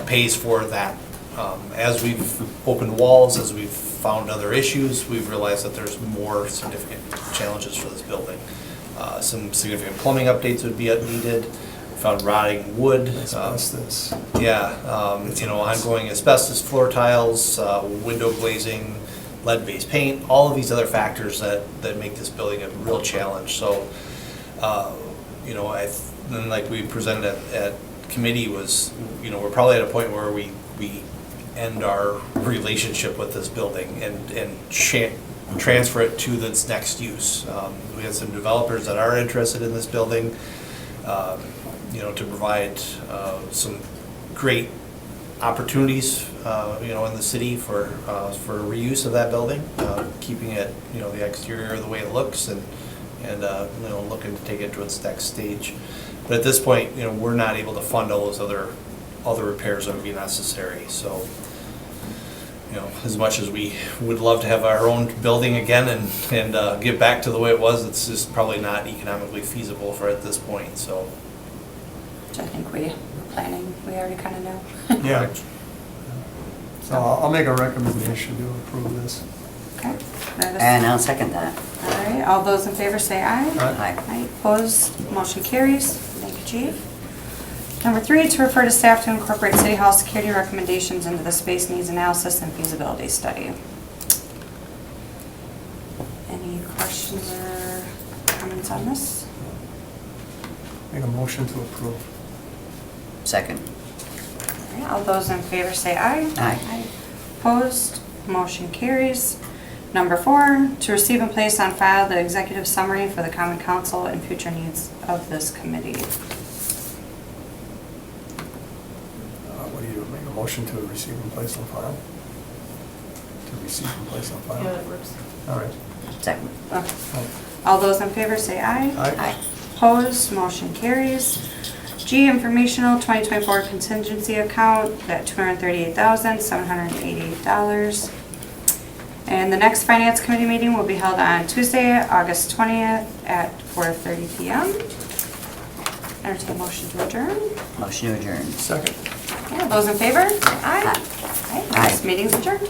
pays for that. As we've opened walls, as we've found other issues, we've realized that there's more significant challenges for this building. Some significant plumbing updates would be needed. We found rotting wood. asbestos. Ongoing asbestos floor tiles, window glazing, lead-based paint, all of these other factors that make this building a real challenge. So, then like we presented at committee was, we're probably at a point where we end our relationship with this building and transfer it to its next use. We have some developers that are interested in this building, to provide some great opportunities, in the city for reuse of that building, keeping it, the exterior the way it looks and looking to take it to its next stage. But at this point, we're not able to fund all those other repairs that would be necessary. So, as much as we would love to have our own building again and get back to the way it was, it's just probably not economically feasible for at this point, so. Which I think we were planning, we already kind of know. Yeah. So I'll make a recommendation to approve this. Okay. And I'll second that. All right, all those in favor say aye. Aye. Aye, opposed, motion carries. Thank you, Chief. Number 3, to refer to staff to incorporate City Hall security recommendations into the space needs analysis and feasibility study. Any questions or comments on this? Make a motion to approve. Second. All right, all those in favor say aye. Aye. Opposed, motion carries. Number 4, to receive and place on file the executive summary for the common council and future needs of this committee. What do you, make a motion to receive and place on file? To receive and place on file? Yeah, that works. All right. Second. All those in favor say aye. Aye. Opposed, motion carries. G, informational 2024 contingency account at $238,788. And the next finance committee meeting will be held on Tuesday, August 20th at 4:30 p.m. Entertain a motion to adjourn. Motion to adjourn. Second. Okay, those in favor? Aye. Aye. This meeting's adjourned.